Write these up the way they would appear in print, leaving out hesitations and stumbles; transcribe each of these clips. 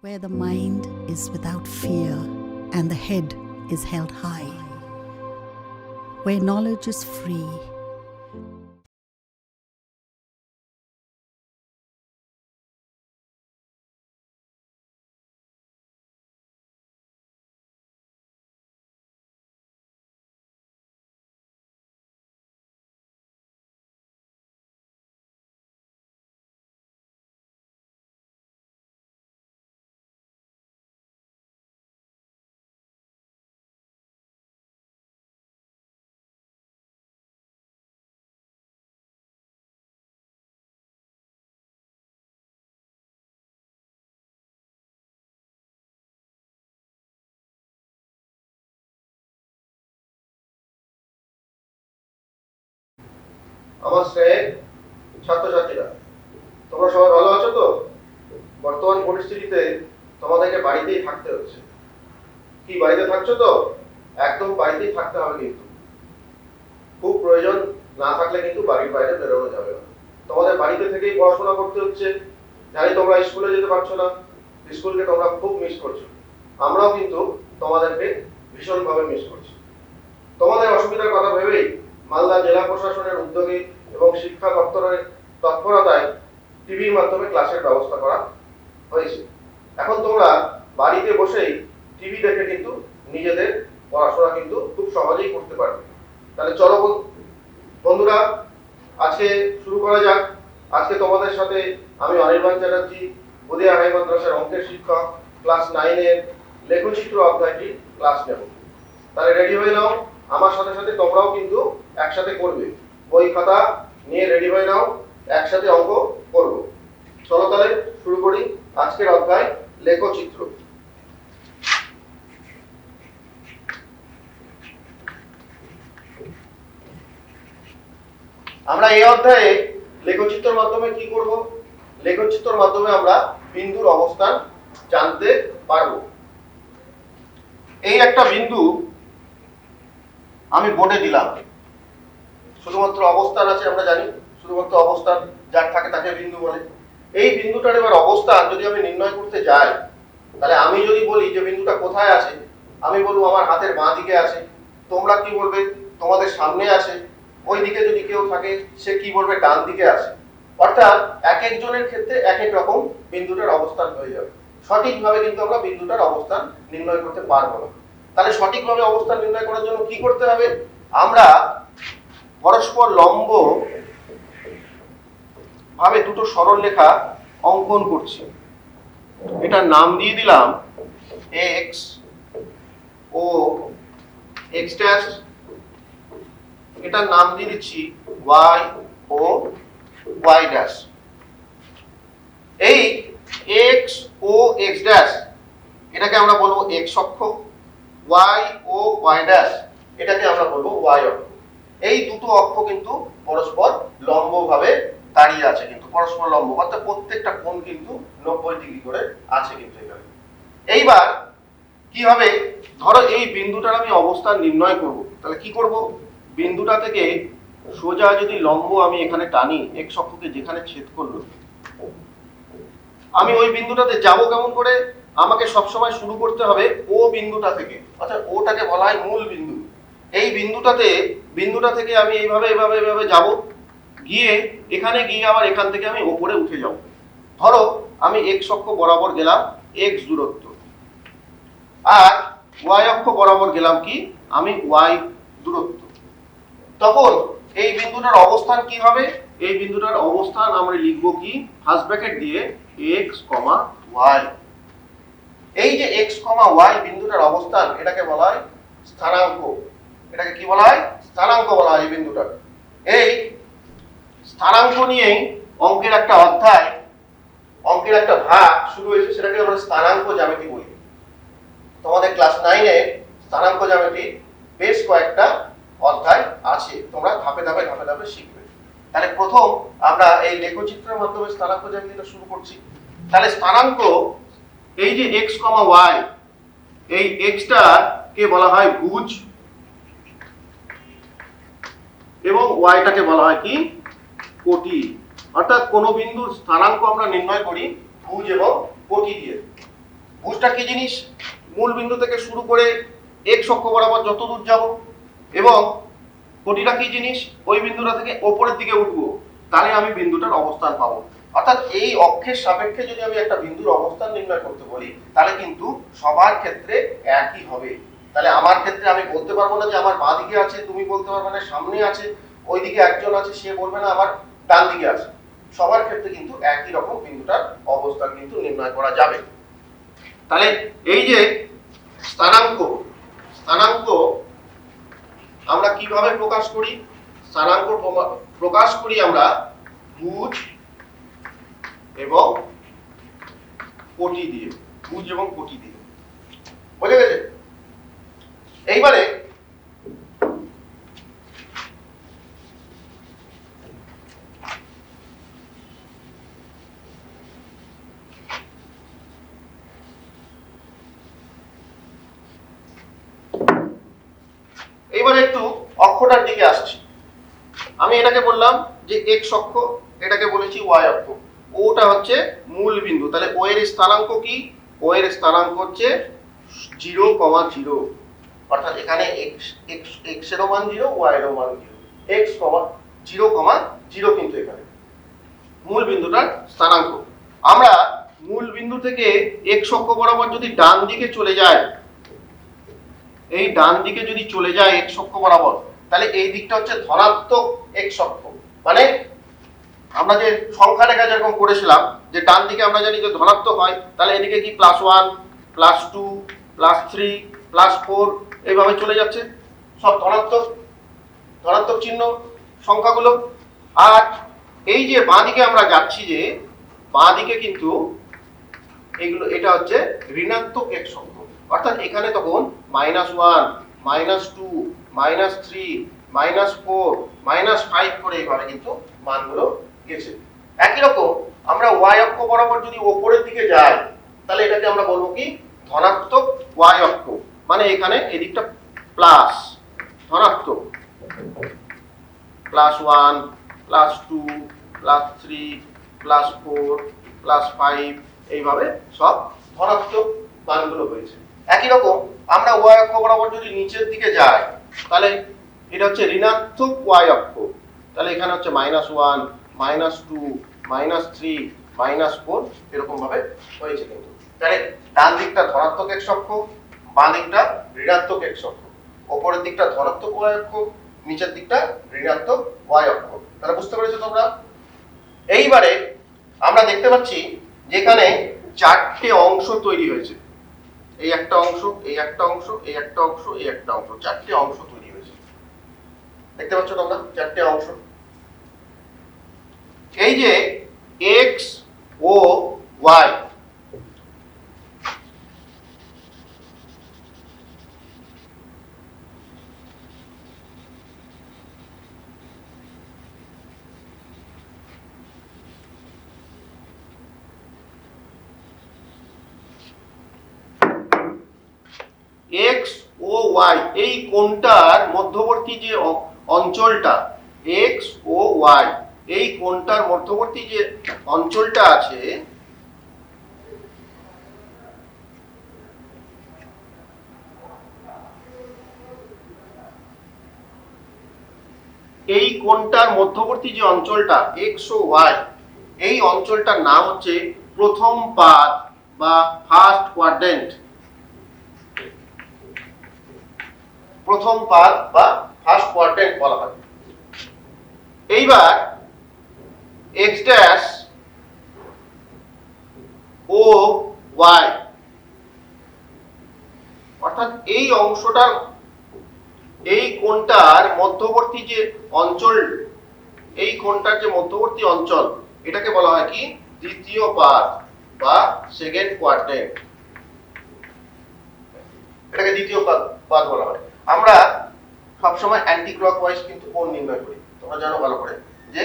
where the mind is without fear and the head is held high, where knowledge is free. আমার শ্রেণীর ছাত্রছাত্রীরা, তোমরা সবাই ভালো আছো তো? বর্তমান পরিস্থিতিতে তোমাদেরকে বাড়িতেই থাকতে হচ্ছে। কি বাড়িতে থাকছো তো? একদম বাড়িতেই থাকতে হবে, কিন্তু খুব প্রয়োজন না থাকলে কিন্তু বাড়ির বাইরে বেরোনো যাবে না। তোমাদের বাড়িতে থেকেই পড়াশোনা করতে হচ্ছে। জানি তোমরা স্কুলে যেতে পারছো না, স্কুলকে তোমরা খুব মিস করছো। আমরাও কিন্তু তোমাদেরকে ভীষণভাবে মিস করছি। তোমাদের অসুবিধার কথা ভেবেই মালদা জেলা প্রশাসনের উদ্যোগে এবং শিক্ষা দপ্তরের তৎপরতায় টিভির মাধ্যমে ক্লাসের ব্যবস্থা করা হয়েছে। এখন তোমরা বাড়িতে বসেই টিভি দেখে কিন্তু নিজেদের পড়াশোনা কিন্তু খুব সহজেই করতে পারবে। তাহলে চলো বন্ধুরা, আজকে শুরু করা যাক। আজকে তোমাদের সাথে আমি অনির্বাণ চ্যাটার্জি, বুদিয়া হাই মাদ্রাসার অঙ্কের শিক্ষক, ক্লাস 9 এর লেখচিত্র অধ্যায়টি ক্লাস নেব। তাহলে রেডি হয়ে নাও, আমার সাথে সাথে তোমরাও কিন্তু একসাথে করবে। বই খাতা নিয়ে রেডি হয়ে নাও, একসাথে অঙ্ক করব। চলো তাহলে শুরু করি আজকের অধ্যায় লেখচিত্র। আমরা এই অধ্যায়ে লেখচিত্রের মাধ্যমে কি করব? লেখচিত্রের মাধ্যমে আমরা বিন্দুর অবস্থান জানতে পারব। এই একটা বিন্দু আমি বোর্ডে দিলাম। শুধুমাত্র অবস্থান আছে, আমরা জানি শুধুমাত্র অবস্থান যার থাকে তাকে বিন্দু বলে। এই বিন্দুটার এবার অবস্থান যদি আমি নির্ণয় করতে যাই, তাহলে আমি যদি বলি যে বিন্দুটা কোথায় আছে, আমি বলবো আমার হাতের বাঁ দিকে আছে। তোমরা কি বলবে? তোমাদের সামনে আছে। ওই দিকে যদি কেউ থাকে সে কি বলবে? ডান দিকে আছে। অর্থাৎ এক একজনের ক্ষেত্রে এক এক রকম বিন্দুটার অবস্থান হয়ে যাবে। সঠিকভাবে কিন্তু আমরা বিন্দুটার অবস্থান নির্ণয় করতে পারবো না। তাহলে সঠিকভাবে অবস্থান নির্ণয় করার জন্য কি করতে হবে? আমরা পরস্পর লম্ব ভাবে দুটো সরল রেখা অঙ্কন করছি। এটার নাম দিয়ে দিলাম এক্স ও এক্স ড্যাশ। এটার নাম দিয়ে দিচ্ছি ওয়াই ও ওয়াই ড্যাশ। এই এক্স ও এক্স ড্যাশ এটাকে আমরা বলবো এক্স অক্ষ, ওয়াই ও ওয়াই ড্যাশ এটাকে আমরা বলবো ওয়াই অক্ষ। এই দুটো অক্ষ কিন্তু পরস্পর লম্বভাবে দাঁড়িয়ে আছে, কিন্তু পরস্পর লম্ব, অর্থাৎ প্রত্যেকটা কোণ কিন্তু 90 ডিগ্রি করে আছে কিন্তু এখানে। এইবার কি হবে? ধরো এই বিন্দুটার আমি অবস্থান নির্ণয় করব, তাহলে কি করব? বিন্দুটা থেকে সোজা যদি লম্ব আমি এখানে টানি, এক্স অক্ষকে যেখানে ছেদ করলো, আমি ওই বিন্দুটাতে যাব কেমন করে? আমাকে সবসময় শুরু করতে হবে ও বিন্দুটা থেকে, অর্থাৎ ওটাকে বলা হয় মূল বিন্দু। এই বিন্দুটা থেকে আমি এইভাবে এইভাবে এইভাবে যাব, গিয়ে এখানে গিয়ে আবার এখান থেকে আমি উপরে উঠে যাব। ধরো আমি এক্স অক্ষ বরাবর গেলাম এক্স দূরত্ব, আর ওয়াই অক্ষ বরাবর গেলাম কি? আমি ওয়াই দূরত্ব। তখন এই বিন্দুটার অবস্থান কি হবে? এই বিন্দুটার অবস্থান আমরা লিখবো কি? ফার্স্ট ব্র্যাকেট দিয়ে এক্স কমা ওয়াই। এই যে এক্স কমা ওয়াই বিন্দুটার অবস্থান, এটাকে বলা হয় স্থানাঙ্ক। এটাকে কি বলা হয়? স্থানাঙ্ক বলা হয় এই বিন্দুটার। এই স্থানাঙ্ক নিয়েই অঙ্কের একটা অধ্যায়, অঙ্কের একটা ভাগ শুরু হয়েছে, সেটাকে আমরা স্থানাঙ্ক জ্যামিতি বলি। তোমাদের ক্লাস 9 এ স্থানাঙ্ক জ্যামিতি বেশ কয়েকটা অধ্যায় আছে, তোমরা ধাপে ধাপে ধাপে ধাপে শিখবে। তাহলে প্রথম আমরা এই লেখচিত্রের মাধ্যমে স্থানাঙ্ক জ্যামিতিটা শুরু করছি। তাহলে স্থানাঙ্ক, এই যে x, y, এই xটা কে বলা হয় ভুজ এবং yটাকে বলা হয় কি? কোটি। অর্থাৎ কোন বিন্দুর স্থানাঙ্ক আমরা নির্ণয় করি ভুজ এবং কোটি দিয়ে। ভুজটা কি জিনিস? মূল বিন্দু থেকে শুরু করে এক্স অক্ষ বরাবর যত দূর যাব, এবং কোটিটা কি জিনিস? ওই বিন্দুটা থেকে ওপরের দিকে উঠবো, তাহলে আমি বিন্দুটার অবস্থান পাবো। অর্থাৎ এই অক্ষের সাপেক্ষে যদি আমি একটা বিন্দুর অবস্থান নির্ণয় করতে বলি, তাহলে কিন্তু সবার ক্ষেত্রে একই হবে। তাহলে আমার ক্ষেত্রে আমি বলতে পারবো না যে আমার বাঁ দিকে আছে, তুমি বলতে পারবে না সামনে আছে, ওইদিকে একজন আছে সে বলবে না আমার ডান দিকে আছে। সবার ক্ষেত্রে কিন্তু একই রকম বিন্দুটার অবস্থান কিন্তু নির্ণয় করা যাবে। তাহলে এই যে স্থানাঙ্ক, স্থানাঙ্ক আমরা কিভাবে প্রকাশ করি? স্থানাঙ্ক প্রকাশ করি আমরা ভুজ এবং কোটি দিয়ে, ভুজ এবং কোটি দিয়ে। বুঝে গেছে? এইবারে একটু অক্ষটার দিকে আসছি। আমি এটাকে বললাম যে এক্স অক্ষ, এটাকে বলেছি ওয়াই অক্ষ। ওটা হচ্ছে মূল বিন্দু। তাহলে ও এর স্থানাঙ্ক কি? ও এর স্থানাঙ্ক হচ্ছে 0,0, অর্থাৎ এখানে x এর মান 0, y এর মান 0, x, 0,0 কিন্তু এখানে মূল বিন্দুটার স্থানাঙ্ক। আমরা মূল বিন্দু থেকে x অক্ষ বরাবর যদি ডান দিকে চলে যায়, এই ডান দিকে যদি চলে যায় x অক্ষ বরাবর, তাহলে এই দিকটা হচ্ছে ধনাত্মক x অক্ষ। মানে আমরা যে সংখ্যা রেখা যেরকম করেছিলাম যে ডান দিকে আমরা জানি যে ধনাত্মক হয়, তাহলে এদিকে কি +1, +2, +3, +4 এইভাবে চলে যাচ্ছে, সব ধনাত্মক, ধনাত্মক চিহ্ন সংখ্যাগুলো। আর এই যে বাঁ দিকে আমরা যাচ্ছি, যে বাঁ দিকে কিন্তু এগুলো, এটা হচ্ছে ঋণাত্মক x অক্ষ। অর্থাৎ এখানে তখন -1, -2, -3, -4, -5 করে এইভাবে কিন্তু মানগুলো গেছে। একই রকম আমরা y অক্ষ বরাবর যদি উপরের দিকে যাই, তাহলে এটাকে আমরা বলবো কি? ধনাত্মক y অক্ষ। মানে এখানে এদিকটা প্লাস, ধনাত্মক, +1, +2, +3, +4, +5 এইভাবে সব ধনাত্মক মানগুলো হয়েছে। একই রকম আমরা y অক্ষ বরাবর যদি নিচের দিকে যাই, তাহলে এটা হচ্ছে ঋণাত্মক y অক্ষ। তাহলে এখানে হচ্ছে -1, -2, -3, -4 এরকম ভাবে হয়েছে কিন্তু। তাহলে ডান দিকটা ধনাত্মক x অক্ষ, বাম দিকটা ঋণাত্মক x অক্ষ, উপরের দিকটা ধনাত্মক y অক্ষ, নিচের দিকটা ঋণাত্মক y অক্ষ। তাহলে বুঝতে পেরেছো তোমরা? এইবারে আমরা দেখতে পাচ্ছি যেখানে চারটে অংশ তৈরি হয়েছে। এই একটা অংশ, এই একটা অংশ, এই একটা অংশ, এই একটা অংশ, চারটে অংশ তৈরি হয়েছে। দেখতে পাচ্ছ তোমরা চারটে অংশ? এই যে x ও y, x ও y এই কোণটার মধ্যবর্তী যে অঞ্চলটা, x ও y এই কোণটার মধ্যবর্তী যে অঞ্চলটা আছে, এই কোণটার মধ্যবর্তী যে অঞ্চলটা x ও y, এই অঞ্চলটার নাম হচ্ছে প্রথম পাদ বা ফার্স্ট কোয়াড্রেন্ট। প্রথম পাদ বা ফার্স্ট কোয়াড্রেন্ট বলা হয়। এইবার x ড্যাশ ও y, অর্থাৎ এই অংশটার, এই কোণটার মধ্যবর্তী যে অঞ্চল, এই কোণটার যে মধ্যবর্তী অঞ্চল, এটাকে বলা হয় কি? দ্বিতীয় পাদ বা সেকেন্ড কোয়াড্রেন্ট। এটাকে দ্বিতীয় পাদ বলা হয়। আমরা সবসময় অ্যান্টি ক্লকওয়াইজ কিন্তু কোণ নির্ণয় করি। তোমরা জানো ভালো করে যে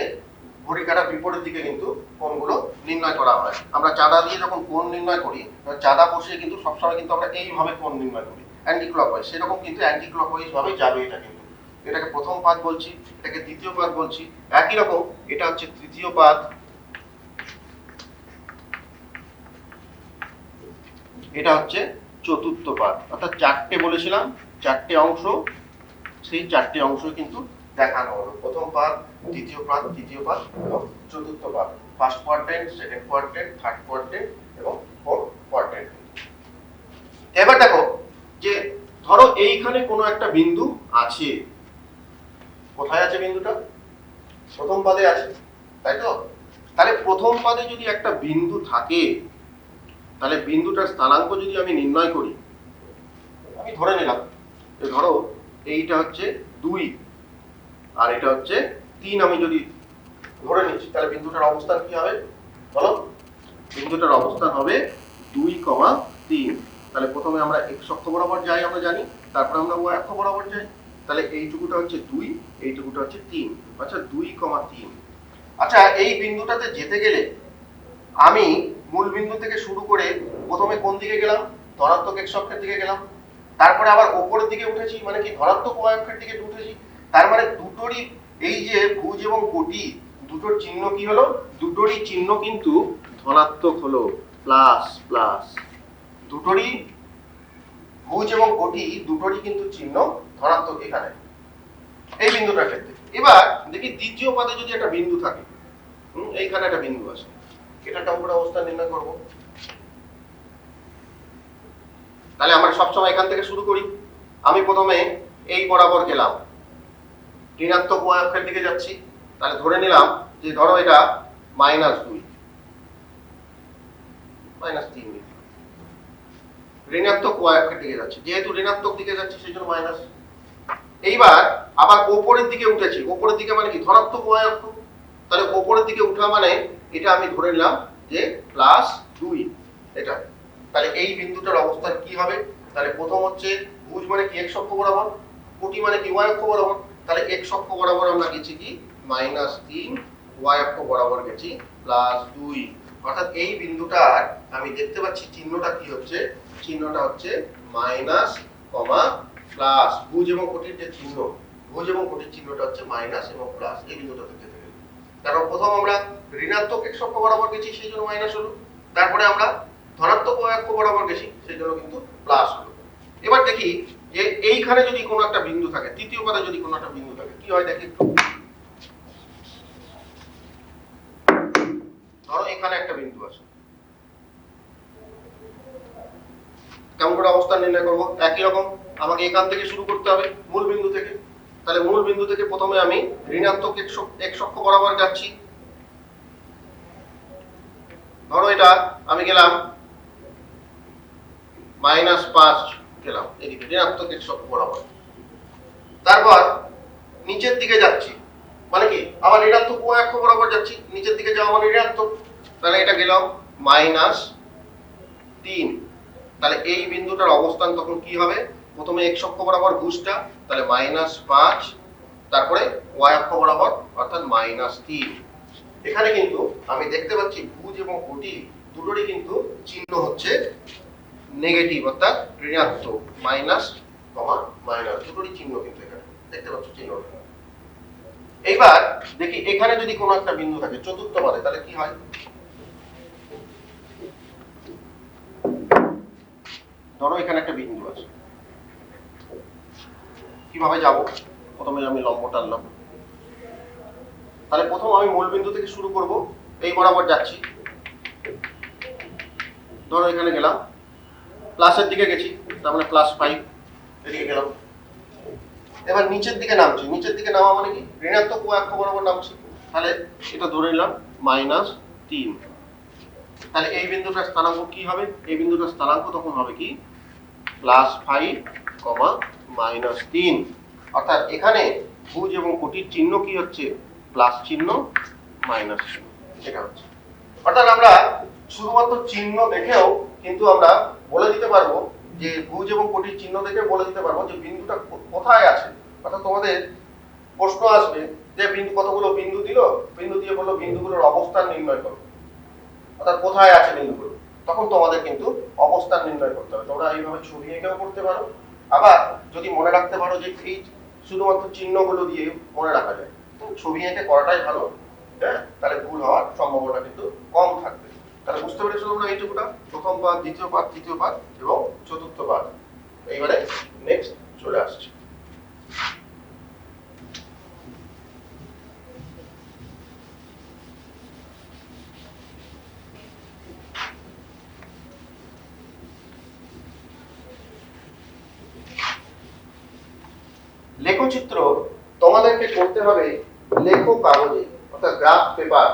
ঘড়ি কাঁটার বিপরীত দিকে কিন্তু কোণগুলো নির্ণয় করা হয়। আমরা চাঁদা দিয়ে যখন কোণ নির্ণয় করি, চাঁদা বসিয়ে কিন্তু সবসময় কিন্তু আমরা এইভাবে কোণ নির্ণয় করি অ্যান্টি ক্লকওয়াইজ। সেরকম কিন্তু অ্যান্টি ক্লকওয়াইজ ভাবে যাবে এটা কিন্তু। এটাকে প্রথম পাদ বলছি, এটাকে দ্বিতীয় পাদ বলছি। একই রকম এটা হচ্ছে তৃতীয় পাদ, এটা হচ্ছে চতুর্থ পাদ, অর্থাৎ চারটে বলেছিলাম, চারটে অংশ, সেই চারটে অংশ কিন্তু দেখানো হলো। প্রথম পাদ, দ্বিতীয় পাদ, তৃতীয় পাদ এবং চতুর্থ পাদ। First quadrant, second quadrant, third quadrant এবং ফোর্থ কোয়াড্রেন্ট। এবার দেখো যে ধরো এইখানে কোনো একটা বিন্দু আছে। কোথায় আছে বিন্দুটা? প্রথম পাদে আছে, তাই তো? তাহলে প্রথম পাদে যদি একটা বিন্দু থাকে, তাহলে বিন্দুটার স্থানাঙ্ক যদি আমি নির্ণয় করি, আমি ধরে নিলাম ধরো এইটা হচ্ছে 2 আর এটা হচ্ছে 3, আমি যদি ধরে নিচ্ছি, তাহলে বিন্দুটার অবস্থান কি হবে বলো? বিন্দুটার অবস্থান হবে 2,3। তাহলে প্রথমে আমরা x অক্ষ বরাবর যাই, আমরা জানি, তারপর আমরা y অক্ষ বরাবর যাই। তাহলে এইটুকুটা হচ্ছে 2, এইটুকুটা হচ্ছে 3। আচ্ছা 2,3। আচ্ছা এই বিন্দুটাতে যেতে গেলে আমি মূল বিন্দু থেকে শুরু করে প্রথমে কোন দিকে গেলাম? ধনাত্মক x অক্ষের দিকে গেলাম। তারপরে আবার উপরের দিকে উঠেছি, মানে কি ধনাত্মক y অক্ষের দিকে উঠেছি। তার মানে দুটোরই এই যে ভুজ এবং কোটি, দুটোর চিহ্ন কি হলো? দুটোরই চিহ্ন কিন্তু ধনাত্মক হলো, প্লাস প্লাস। দুটোরই ভুজ এবং কোটি দুটোরই কিন্তু চিহ্ন ধনাত্মক এখানে এই বিন্দুটার ক্ষেত্রে। এবার দেখি দ্বিতীয় পাদে যদি একটা বিন্দু থাকে, এইখানে একটা বিন্দু আছে, এটা টম্বুর অবস্থান নির্ণয় করব। তাহলে আমরা সবসময় এখান থেকে শুরু করি। আমি প্রথমে এই বরাবর গেলাম, ঋণাত্মক y অক্ষের দিকে যাচ্ছি। তাহলে ধরে নিলাম যে ধরো এটা -2, -3, ঋণাত্মক y অক্ষের দিকে যাচ্ছে। যেহেতু ঋণাত্মক দিকে যাচ্ছে সেই জন্য মাইনাস। এইবার আবার উপরের দিকে উঠেছি, উপরের দিকে মানে কি ধনাত্মক y অক্ষ। তাহলে উপরের দিকে উঠা মানে এটা আমি ধরে নিলাম যে +2 এটা। তাহলে এই বিন্দুটার অবস্থান কি হবে? তাহলে প্রথম হচ্ছে ভুজ মানে কি x অক্ষ বরাবর, কোটি মানে কি y অক্ষ বরাবর। তাহলে x অক্ষ বরাবর আমরা গেছি কি -3, y অক্ষ বরাবর গেছি +2। অর্থাৎ এই বিন্দুটার আমি দেখতে পাচ্ছি চিহ্নটা কি হচ্ছে? চিহ্নটা হচ্ছে মাইনাস কমা প্লাস। ভুজ এবং কোটির যে চিহ্ন, ভুজ এবং কোটির চিহ্নটা হচ্ছে মাইনাস এবং প্লাস এই বিন্দুটাতে যেতে গেলে। কারণ প্রথম আমরা ঋণাত্মক x অক্ষ বরাবর গেছি সেই জন্য মাইনাস হলো, তারপরে আমরা ধনাত্মক y অক্ষ বরাবর গেছি সেই জন্য কিন্তু প্লাস হলো। এবার দেখি যে এইখানে যদি কোনো একটা বিন্দু থাকে, তৃতীয় পাদে যদি কোনো একটা বিন্দু থাকে, কি হয় দেখি একটু। ধরো এখানে একটা বিন্দু আছে, কেমন করে অবস্থান নির্ণয় করব? একই রকম, আমাকে এখান থেকে শুরু করতে হবে, মূল বিন্দু থেকে। তাহলে মূল বিন্দু থেকে প্রথমে আমি ঋণাত্মক x অক্ষ বরাবর যাচ্ছি। ধরো এটা আমি গেলাম -5 গেলাম এদিকে ঋণাত্মক x অক্ষ বরাবর। তারপর নিচের দিকে যাচ্ছি, মানে কি আবার ঋণাত্মক y অক্ষ বরাবর যাচ্ছি, নিচের দিকে যাওয়া মানে ঋণাত্মক। তাহলে এটা গেলাম -3। তাহলে এই বিন্দুটার অবস্থান তখন কি হবে? প্রথমে x অক্ষ বরাবর ভুজটা, তাহলে -5, তারপরে y অক্ষ বরাবর অর্থাৎ -3। এখানে কিন্তু আমি দেখতে পাচ্ছি ভুজ এবং কোটি দুটোরই কিন্তু চিহ্ন হচ্ছে নেগেটিভ, অর্থাৎ ঋণাত্মক, মাইনাস কমা মাইনাস দুটোরই চিহ্ন কিন্তু এখানে দেখতে পাচ্ছ চিহ্নটা। এইবার দেখি এখানে যদি কোনো একটা বিন্দু থাকে চতুর্থ পাদে, তাহলে কি হয়? ধরো এখানে একটা বিন্দু আছে, কিভাবে যাব? প্রথমে আমি লম্ব টানলাম। তাহলে প্রথম আমি মূল বিন্দু থেকে শুরু করব, এই বরাবর যাচ্ছি। ধরো এখানে গেলাম, প্লাসের দিকে গেছি, তার মানে +5 এদিকে গেলাম। এবার নিচের দিকে নামছি, নিচের দিকে নামা মানে কি ঋণাত্মক y অক্ষ বরাবর নামছি। তাহলে এটা ধরে নিলাম -3। তাহলে এই বিন্দুটার স্থানাঙ্ক কি হবে? এই বিন্দুটার স্থানাঙ্ক তখন হবে কি +5, -3। অর্থাৎ এখানে ভুজ এবং কোটির চিহ্ন কি হচ্ছে? প্লাস চিহ্ন, মাইনাস চিহ্ন, এটা হচ্ছে। অর্থাৎ আমরা শুধুমাত্র চিহ্ন দেখেও কিন্তু আমরা বলে দিতে পারবো যে ভুজ এবং কোটির চিহ্ন দেখে বলে দিতে পারবো যে বিন্দুটা কোথায় আছে। অর্থাৎ তোমাদের প্রশ্ন আসবে যে বিন্দু, কতগুলো বিন্দু দিল, বিন্দু দিয়ে বললো বিন্দুগুলোর অবস্থান নির্ণয় করো, অর্থাৎ কোথায় আছে বিন্দুগুলো। তখন তোমাদের কিন্তু অবস্থান নির্ণয় করতে হবে। তোমরা এইভাবে ছবি এঁকেও করতে পারো, আবার যদি মনে রাখতে পারো যে এই শুধুমাত্র চিহ্নগুলো দিয়ে মনে রাখা যায়, তো ছবি এঁকে করাটাই ভালো। হ্যাঁ, তাহলে ভুল হওয়ার সম্ভাবনা কিন্তু কম থাকবে। তাহলে বুঝতে পেরেছো তোমরা এইটুকুটা, প্রথম পাদ, দ্বিতীয় পাদ, তৃতীয় পাদ এবং চতুর্থ পাদ। এইবারে নেক্সট চলে আসছে। লেখচিত্র তোমাদেরকে করতে হবে লেখো কাগজে, অর্থাৎ গ্রাফ পেপার।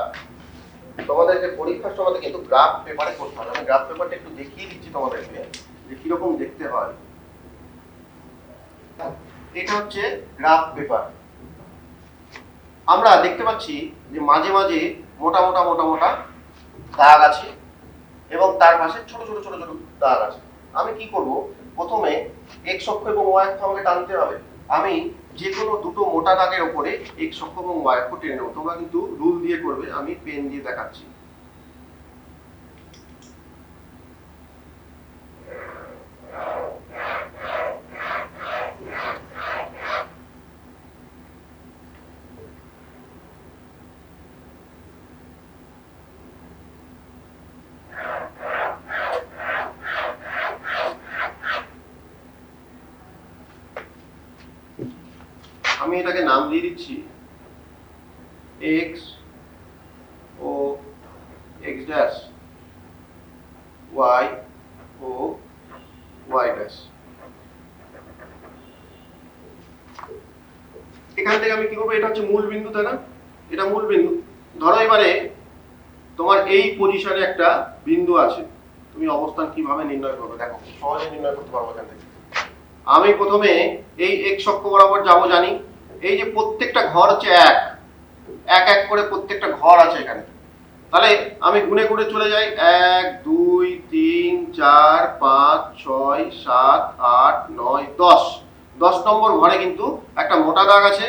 তোমাদেরকে পরীক্ষার সময় কিন্তু গ্রাফ পেপারে করতে হবে। আমি গ্রাফ পেপারটা একটু দেখিয়ে দিচ্ছি তোমাদেরকে যে কিরকম দেখতে হয়। এটা হচ্ছে গ্রাফ পেপার। আমরা দেখতে পাচ্ছি যে মাঝে মাঝে মোটা মোটা মোটা মোটা দাগ আছে এবং তার পাশে ছোট ছোট ছোট ছোট দাগ আছে। আমি কি করব, প্রথমে এক্স অক্ষ এবং ওয়াই অক্ষ আমাকে টানতে হবে। আমি যে কোনো দুটো মোটা দাগের উপরে এক্স অক্ষ এবং ওয়াই অক্ষ টেনে নেব। তোমরা কিন্তু রুল দিয়ে করবে, আমি পেন দিয়ে দেখাচ্ছি। আমি এটাকে নাম দিয়ে দিচ্ছি এক্স ও এক্স ড্যাশ, ওয়াই ও ওয়াই ড্যাশ। এখান থেকে আমি কি করবো, এটা হচ্ছে মূল বিন্দু, তাই না? এটা মূল বিন্দু। ধরো এবারে তোমার এই পজিশনে একটা বিন্দু আছে, তুমি অবস্থান কিভাবে নির্ণয় করবে দেখো, সহজে নির্ণয় করতে পারবো এখান থেকে। আমি প্রথমে এই এক্স অক্ষ বরাবর যাবো, জানি এই যে প্রত্যেকটা ঘর হচ্ছে এক এক এক করে প্রত্যেকটা ঘর আছে এখানে। তাহলে আমি গুনে গুনে চলে যাই, 1 2 3 4 5 6 7 8 9 10। 10 নম্বর ঘরে কিন্তু একটা মোটা দাগ আছে।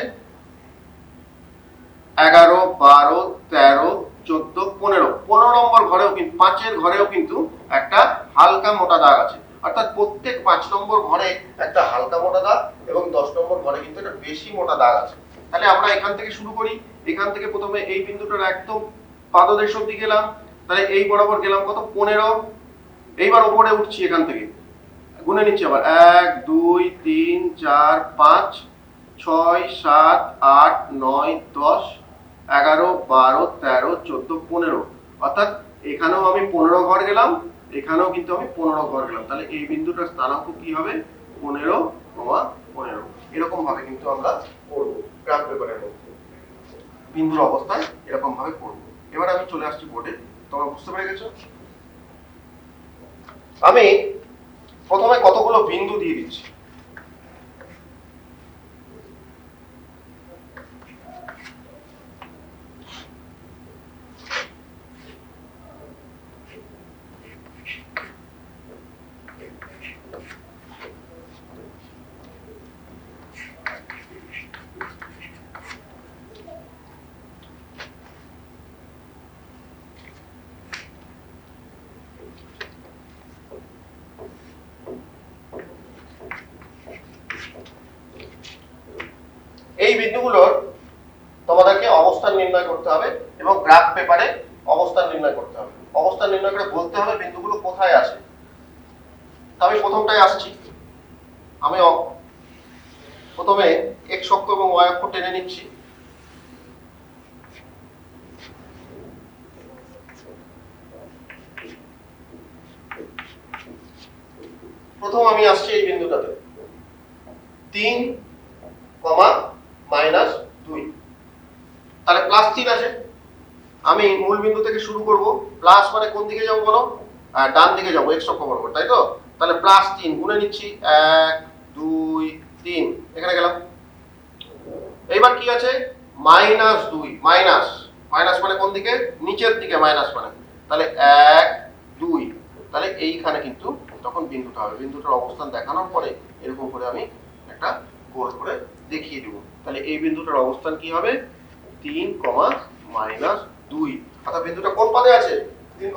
11 12 13 14 15। 15 নম্বর ঘরেও কিন্তু, 5-এর ঘরেও কিন্তু একটা হালকা মোটা দাগ আছে। অর্থাৎ প্রত্যেক 5 নম্বর ঘরে একটা হালকা মোটা দাগ এবং 10 নম্বর ঘরে কিন্তু একটা বেশি মোটা দাগ আছে। তাহলে আমরা এখান থেকে শুরু করি। এখান থেকে প্রথমে এই বিন্দুটার একদম পাদদেশ অবধি গেলাম, তাহলে এই বরাবর গেলাম কত, 15। এইবার উপরে উঠছি, এখান থেকে গুনে নিচ্ছি আবার, 1 2 3 4 5 6 7 8 9 10 11 12 13 14 15। অর্থাৎ এখানেও আমি 15 ঘর গেলাম, এখানেও কিন্তু আমি 15 ঘর গেলাম। তাহলে এই বিন্দুটার স্থানাঙ্ক কি হবে, 15, 15। এরকম ভাবে কিন্তু আমরা করব গ্রাফ পেপারের মধ্যে, বিন্দুর অবস্থায় এরকম ভাবে করব। এবার আমি চলে আসছি বোর্ডে। তোমরা বুঝতে পেরে গেছো? আমি প্রথমে কতগুলো বিন্দু দিয়ে দিচ্ছি। এই বিন্দুগুলোর তোমাদেরকে অবস্থান নির্ণয় করতে হবে এবং গ্রাফ পেপারে অবস্থান নির্ণয় করতে হবে। অবস্থান নির্ণয় করে বলতে হবে বিন্দুগুলো কোথায় আছে। তো আমি প্রথমটায় আসছি। আমি প্রথমে এক্স অক্ষ এবং ওয়াই অক্ষ টেনে নিচ্ছি। প্রথম আমি আসছি এই বিন্দুটাতে 3, -2। তাহলে +3 আছে। আমি মূল বিন্দু থেকে শুরু করব। প্লাস মানে কোন দিকে যাব বলো, ডান দিকে যাব, এক্স অক্ষ বরাবর, তাই তো? তাহলে +3 গুনে নিচ্ছি, 1 2 3, এখানে গেলাম। এইবার কি আছে, -2। মাইনাস মাইনাস মানে কোন দিকে, নিচের দিকে মাইনাস মানে, তাহলে 1 2। তাহলে এইখানে কিন্তু তখন বিন্দুটা হবে। বিন্দুটার অবস্থান দেখানোর পরে এরকম করে আমি একটা গোল করে দেখিয়ে দেব। তাহলে এই বিন্দুটার অবস্থান কি হবে, 3, -2। অর্থাৎ বিন্দুটা কোন পাদে আছে, 3,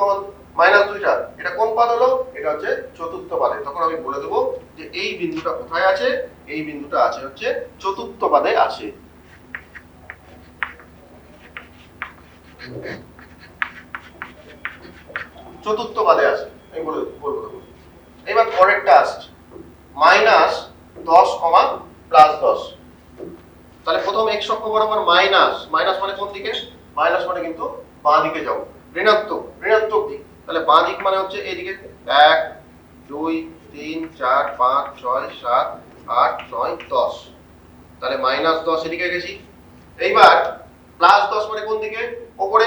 -2টা, এটা কোন পাদ হলো, এটা হচ্ছে চতুর্থ পাদে। তখন আমি বলে দেবো যে এই বিন্দুটা কোথায় আছে, এই বিন্দুটা আছে হচ্ছে চতুর্থ পাদে আছে। চতুর্থ পাদে আছে, আমি বলবো তখন। এবার পরেরটা আসছে -10, +10। তাহলে প্রথম x অক্ষ বরাবর মাইনাস মানে কোন দিকে? মাইনাস মানে কিন্তু বাঁ দিকে যাও, ঋণাত্মক দিক। তাহলে বাঁ দিক মানে হচ্ছে এইদিকে 1 2 3 4 5 6 7 8 9 10। তাহলে -10 এদিকে গেছি। এইবার +10 মানে কোন দিকে? উপরে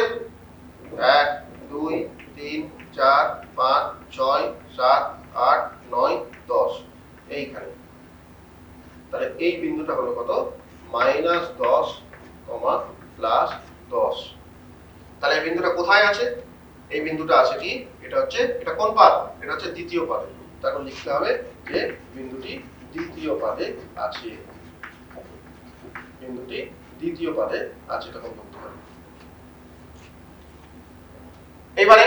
1 2 3 4 5 6 7 8 9 10 এইখানে। তাহলে এই বিন্দুটা হলো কত? -10, +10। তাহলে এই বিন্দুটা কোথায় আছে? এই বিন্দুটা আছে কি? এটা কোন পাদ? এটা হচ্ছে দ্বিতীয় পাদে। তখন লিখতে হবে যে বিন্দুটি দ্বিতীয় পাদে আছে। বিন্দুটি দ্বিতীয় পাদে আছে, তখন বলতে হবে। এবারে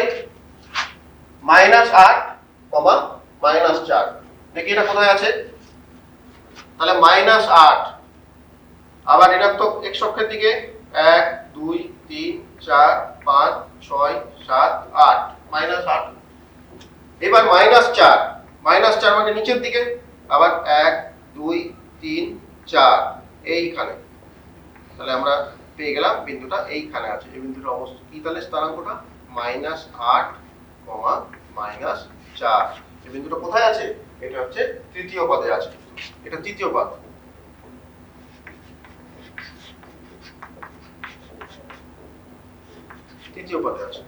-8, -4, দেখি এটা কোথায় আছে? তাহলে -8 আবার ঋণাত্মক x অক্ষের দিকে 1 2 3 4 5 6 7 8, -8। এবার -4 মানে নিচের দিকে, আবার 1 2 3 4 এইখানে। তাহলে আমরা পেয়ে গেলাম বিন্দুটা এইখানে আছে। এই বিন্দুটার অবস্থা কি? তাহলে স্থানাঙ্কটা -8, -4। এই বিন্দুটা কোথায় আছে? এটা হচ্ছে তৃতীয় পদে আছে। এটা তৃতীয় পদ। তৃতীয় পদে আছে।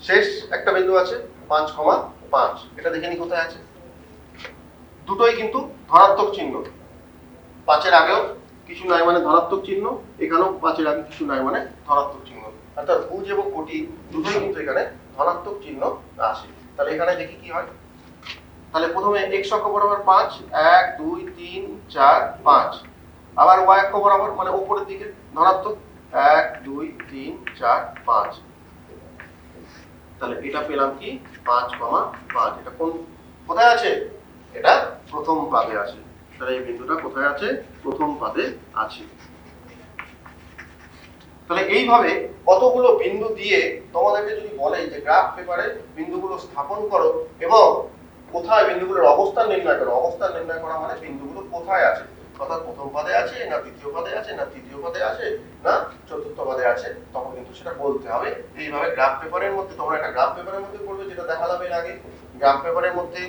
শেষ একটা বিন্দু আছে 5,5। এটা দেখে নি কোথায় আছে? দুটোই কিন্তু ধনাত্মক চিহ্ন। 5-এর আগেও কিছু নাই মানে ধনাত্মক চিহ্ন, এখানেও 5-এর আগে কিছু নাই মানে ধনাত্মক চিহ্ন। অর্থাৎ ভুজ এবং কোটি দুটোই কিন্তু এখানে ধনাত্মক চিহ্ন আছে। তাহলে এখানে দেখি কি হয়। তাহলে প্রথমে x অক্ষ বরাবর 5 1 2 3 4 5, আবার y অক্ষ বরাবর মানে উপরের দিকে ধনাত্মক 1 2 3 4 5। তাহলে এটা পেলাম কি? 5,5। এটা কোথায় আছে? এটা প্রথম পাদে আছে। তাহলে এই বিন্দুটা কোথায় আছে? প্রথম পাদে আছে। তাহলে এইভাবে কতগুলো বিন্দু দিয়ে তোমাদেরকে যদি বলে যে গ্রাফ পেপারে বিন্দুগুলো স্থাপন করো এবং কোথায় বিন্দুগুলোর অবস্থান নির্ণয় করো। অবস্থান নির্ণয় করা মানে বিন্দুগুলো কোথায় আছে, অর্থাৎ প্রথম পাদে আছে না দ্বিতীয় পাদে আছে না তৃতীয় পাদে আছে না চতুর্থ পাদে আছে, তখন কিন্তু সেটা বলতে হবে। এইভাবে গ্রাফ পেপারের মধ্যে তোমরা একটা গ্রাফ পেপারের মধ্যে পড়বে, যেটা দেখালাম এর আগে। গ্রাফ পেপারের মধ্যে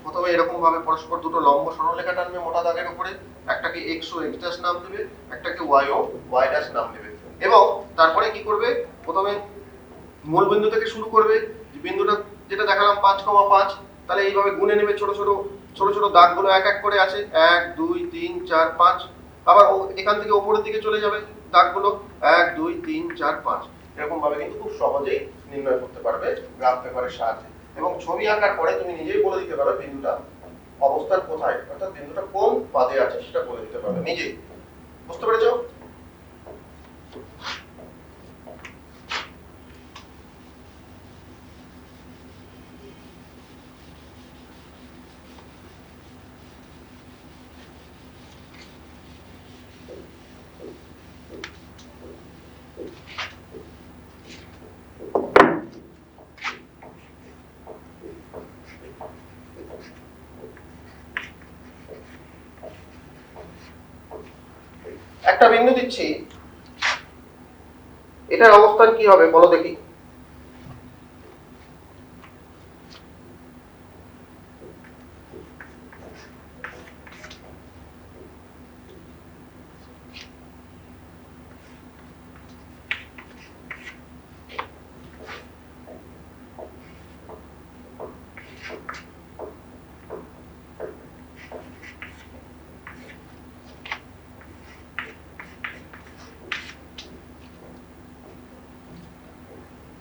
প্রথমে এরকম ভাবে পরস্পর দুটো লম্ব সরলরেখা টানবে মোটা দাগের উপরে, একটাকে x ও x' নাম দেবে, একটাকে y ও y' নাম দেবে। এবং তারপরে কি করবে? প্রথমে মূল বিন্দু থেকে শুরু করবে, যে বিন্দুটা যেটা দেখালাম 5,5। তাহলে এইভাবে গুণে নেবে ছোট ছোট দাগগুলো এক এক করে আছে 1 2 3 4 5। আবার এখান থেকে উপরের দিকে চলে যাবে দাগগুলো 1 2 3 4 5। এরকম ভাবে কিন্তু খুব সহজেই নির্ণয় করতে পারবে গ্রাফ পেপারের সাহায্যে। এবং ছবি আঁকার পরে তুমি নিজেই বলে দিতে পারো বিন্দুটা অবস্থান কোথায়, অর্থাৎ বিন্দুটা কোন পাদে আছে সেটা বলে দিতে পারবে নিজেই। বুঝতে পেরেছো? একটা বিন্দু দিচ্ছি, এটার অবস্থান কি হবে বলো দেখি।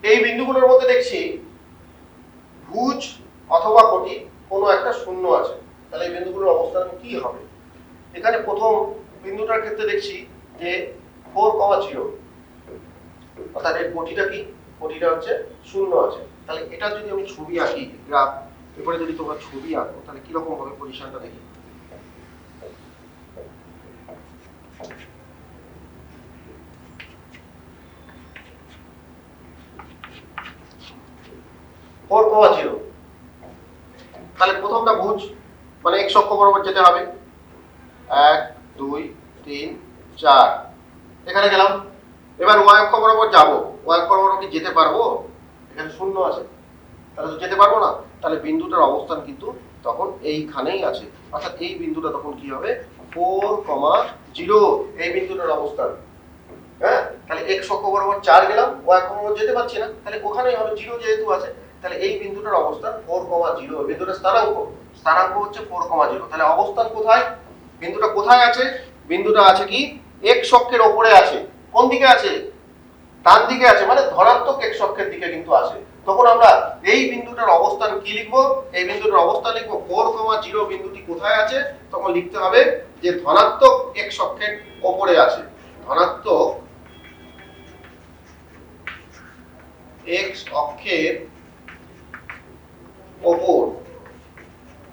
এই বিন্দুগুলোর মধ্যে দেখছি ভুজ অথবা কোটি কোনো একটা শূন্য আছে। তাহলে এই বিন্দুগুলোর অবস্থান কি হবে? এখানে প্রথম বিন্দুটার ক্ষেত্রে দেখছি যে 4,0, অর্থাৎ এর কোটিটা কি? কোটিটা হচ্ছে শূন্য আছে। তাহলে এটা যদি আমি ছবি আঁকি গ্রাফ এরপরে যদি তোমরা ছবি আঁকো তাহলে কিরকম হবে পজিশনটা দেখি। 4,0। তাহলে প্রথমটা বুঝ, মানে x অক্ষ বরাবর যেতে হবে 1 2 3 4, এখানে গেলাম। এবার y অক্ষ বরাবর যাব, y অক্ষ বরাবর কি যেতে পারবো? এখানে শূন্য আছে, তাহলে তো যেতে পারবো না। তাহলে বিন্দুটার অবস্থান কিন্তু তখন এইখানেই আছে, অর্থাৎ এই বিন্দুটা তখন কি হবে 4,0, এই বিন্দুটার অবস্থান। হ্যাঁ, তাহলে x অক্ষ বরাবর 4 গেলাম, y অক্ষ বরাবর যেতে পারছি না, তাহলে ওখানেই হবে 0 যেহেতু আছে। তাহলে এই বিন্দুটার অবস্থান 4,0, বিন্দুটার স্থানাঙ্ক হচ্ছে 4,0। তাহলে অবস্থান কোথায়? বিন্দুটা কোথায় আছে? বিন্দুটা আছে কি x অক্ষের উপরে আছে। কোন দিকে আছে? ডান দিকে আছে, মানে ধনাত্মক x অক্ষের দিকে কিন্তু আছে। তখন আমরা এই বিন্দুটার অবস্থান কি লিখবো? এই বিন্দুটার অবস্থান লিখবো 4,0, বিন্দুটি কোথায় আছে? তখন লিখতে হবে যে ধনাত্মক x অক্ষের উপরে আছে। ধনাত্মক x অক্ষের ওপর,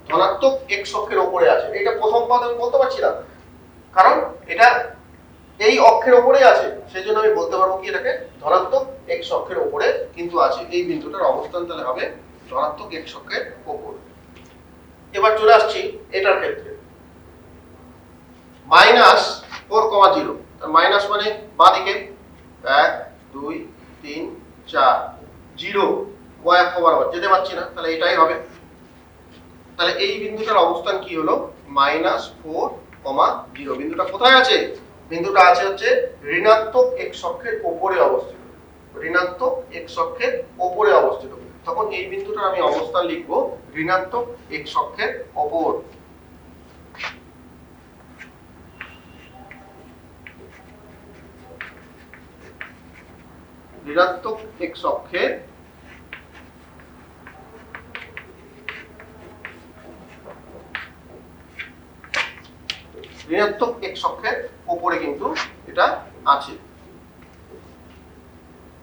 ধনাত্মক x অক্ষের উপরে আছে। এটা প্রথম পদ আমি বলতে পারছি না, কারণ এটা এই অক্ষের উপরেই আছে, সেজন্য আমি বলতে পারবো কি এটাকে ধনাত্মক x অক্ষের উপরে কিন্তু আছে। এই বিন্দুটার অবস্থান তাহলে হবে ধনাত্মক x অক্ষের উপর। এবার চলে আসছি এটার ক্ষেত্রে, -4,0, মাইনাস মানে বাঁ দিকে 1 2 3 4 0, y অক্ষ বরাবর যেতে পারছি না, তাহলে এটাই হবে। তাহলে এই বিন্দুটার অবস্থান কি হলো? -4,0। বিন্দুটা কোথায় আছে? বিন্দুটা আছে হচ্ছে ঋণাত্মক x অক্ষের উপরে অবস্থিত, ঋণাত্মক x অক্ষের উপরে অবস্থিত। তখন এই বিন্দুটার আমি অবস্থান লিখবো ঋণাত্মক x অক্ষের উপর। ঋণাত্মক x অক্ষের ঋণাত্মক x অক্ষের উপরে কিন্তু এটা আছে।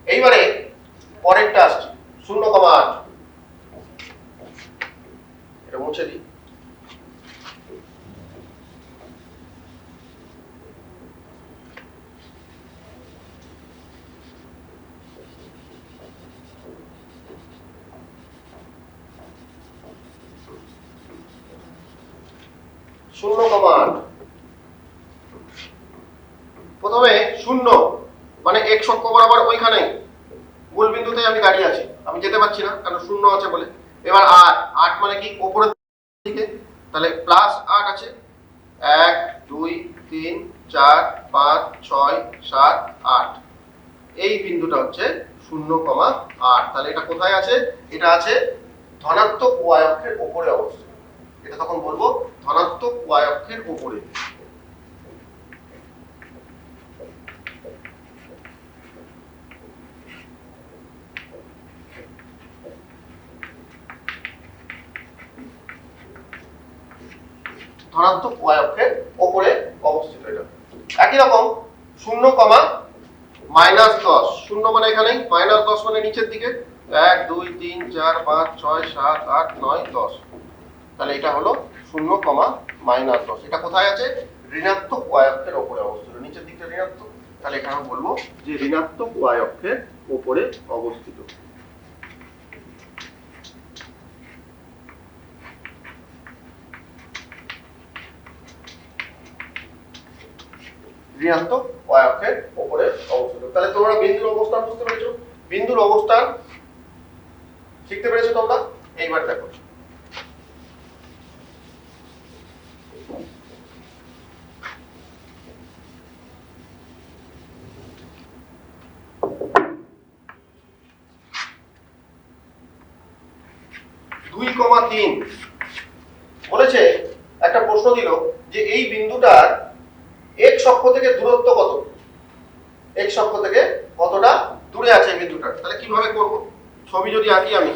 এইবারে পরেরটা আসছে 0,8, এটা মুছে দিই। প্রথমে 0 মানে x অক্ষ বরাবর ওইখানে মূল বিন্দুতে আমি দাঁড়িয়ে আছি, আমি যেতে পারছি না কারণ 0 আছে বলে। এবার 8 মানে কি উপরের দিকে, তাহলে +8 আছে 1 2 3 4 5 6 7 8, এই বিন্দুটা হচ্ছে 0,8। তাহলে এটা কোথায় আছে? এটা আছে ধনাত্মক y অক্ষের উপরে অবস্থিত। এটা তখন বলবো ধনাত্মক y অক্ষের উপরে। ধনাত্মক y অক্ষের উপরে অবস্থিত এটা। একই রকম 0, -10, 0 মানে এখানে, -10 মানে নিচের দিকে 1 2 3 4 5 6 7 8 9 10, তাহলে এটা হলো 0, -10। এটা কোথায় আছে? ঋণাত্মক y অক্ষের উপরে অবস্থিত, নিচের দিকটা ঋণাত্মক, তাহলে এখানে বলবো যে ঋণাত্মক y অক্ষের উপরে অবস্থিত। ঋণাত্মক y অক্ষের উপরে অবস্থিত। তাহলে তোমরা বিন্দুর অবস্থান বুঝতে পেরেছো? বিন্দুর অবস্থান শিখতে পেরেছো তোমরা? এইবার দেখো বলেছে, একটা প্রশ্ন দিল যে এই বিন্দুটার x অক্ষ থেকে দূরত্ব কত, x অক্ষ থেকে কতটা দূরে আছে এই বিন্দুটা। তাহলে কিভাবে করব? ছবি যদি আঁকি আমি,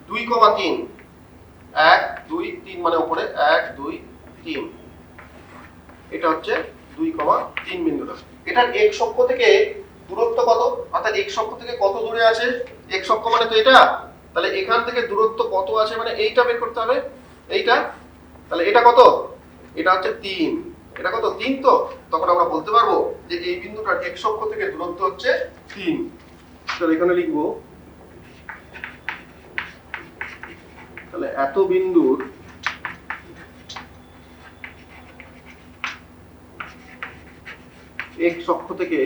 দুই কমা তিন, 1 2 3 মানে উপরে 1 2 3, এটা হচ্ছে 2,3 বিন্দুটা। এটার x অক্ষ থেকে দূরত্ব কত, অর্থাৎ x অক্ষ থেকে কত দূরে আছে? x অক্ষ মানে তো এটা, তাহলে এখান থেকে দূরত্ব কত আছে মানে এইটা বের করতে হবে, এইটা। তাহলে এটা কত? এটা হচ্ছে 3, এটা কত 3, তো তখন আমরা বলতে পারবো যে এই বিন্দুটার x অক্ষ থেকে দূরত্ব হচ্ছে 3। তাহলে এখানে লিখবো, তাহলে এত বিন্দুর x অক্ষ থেকে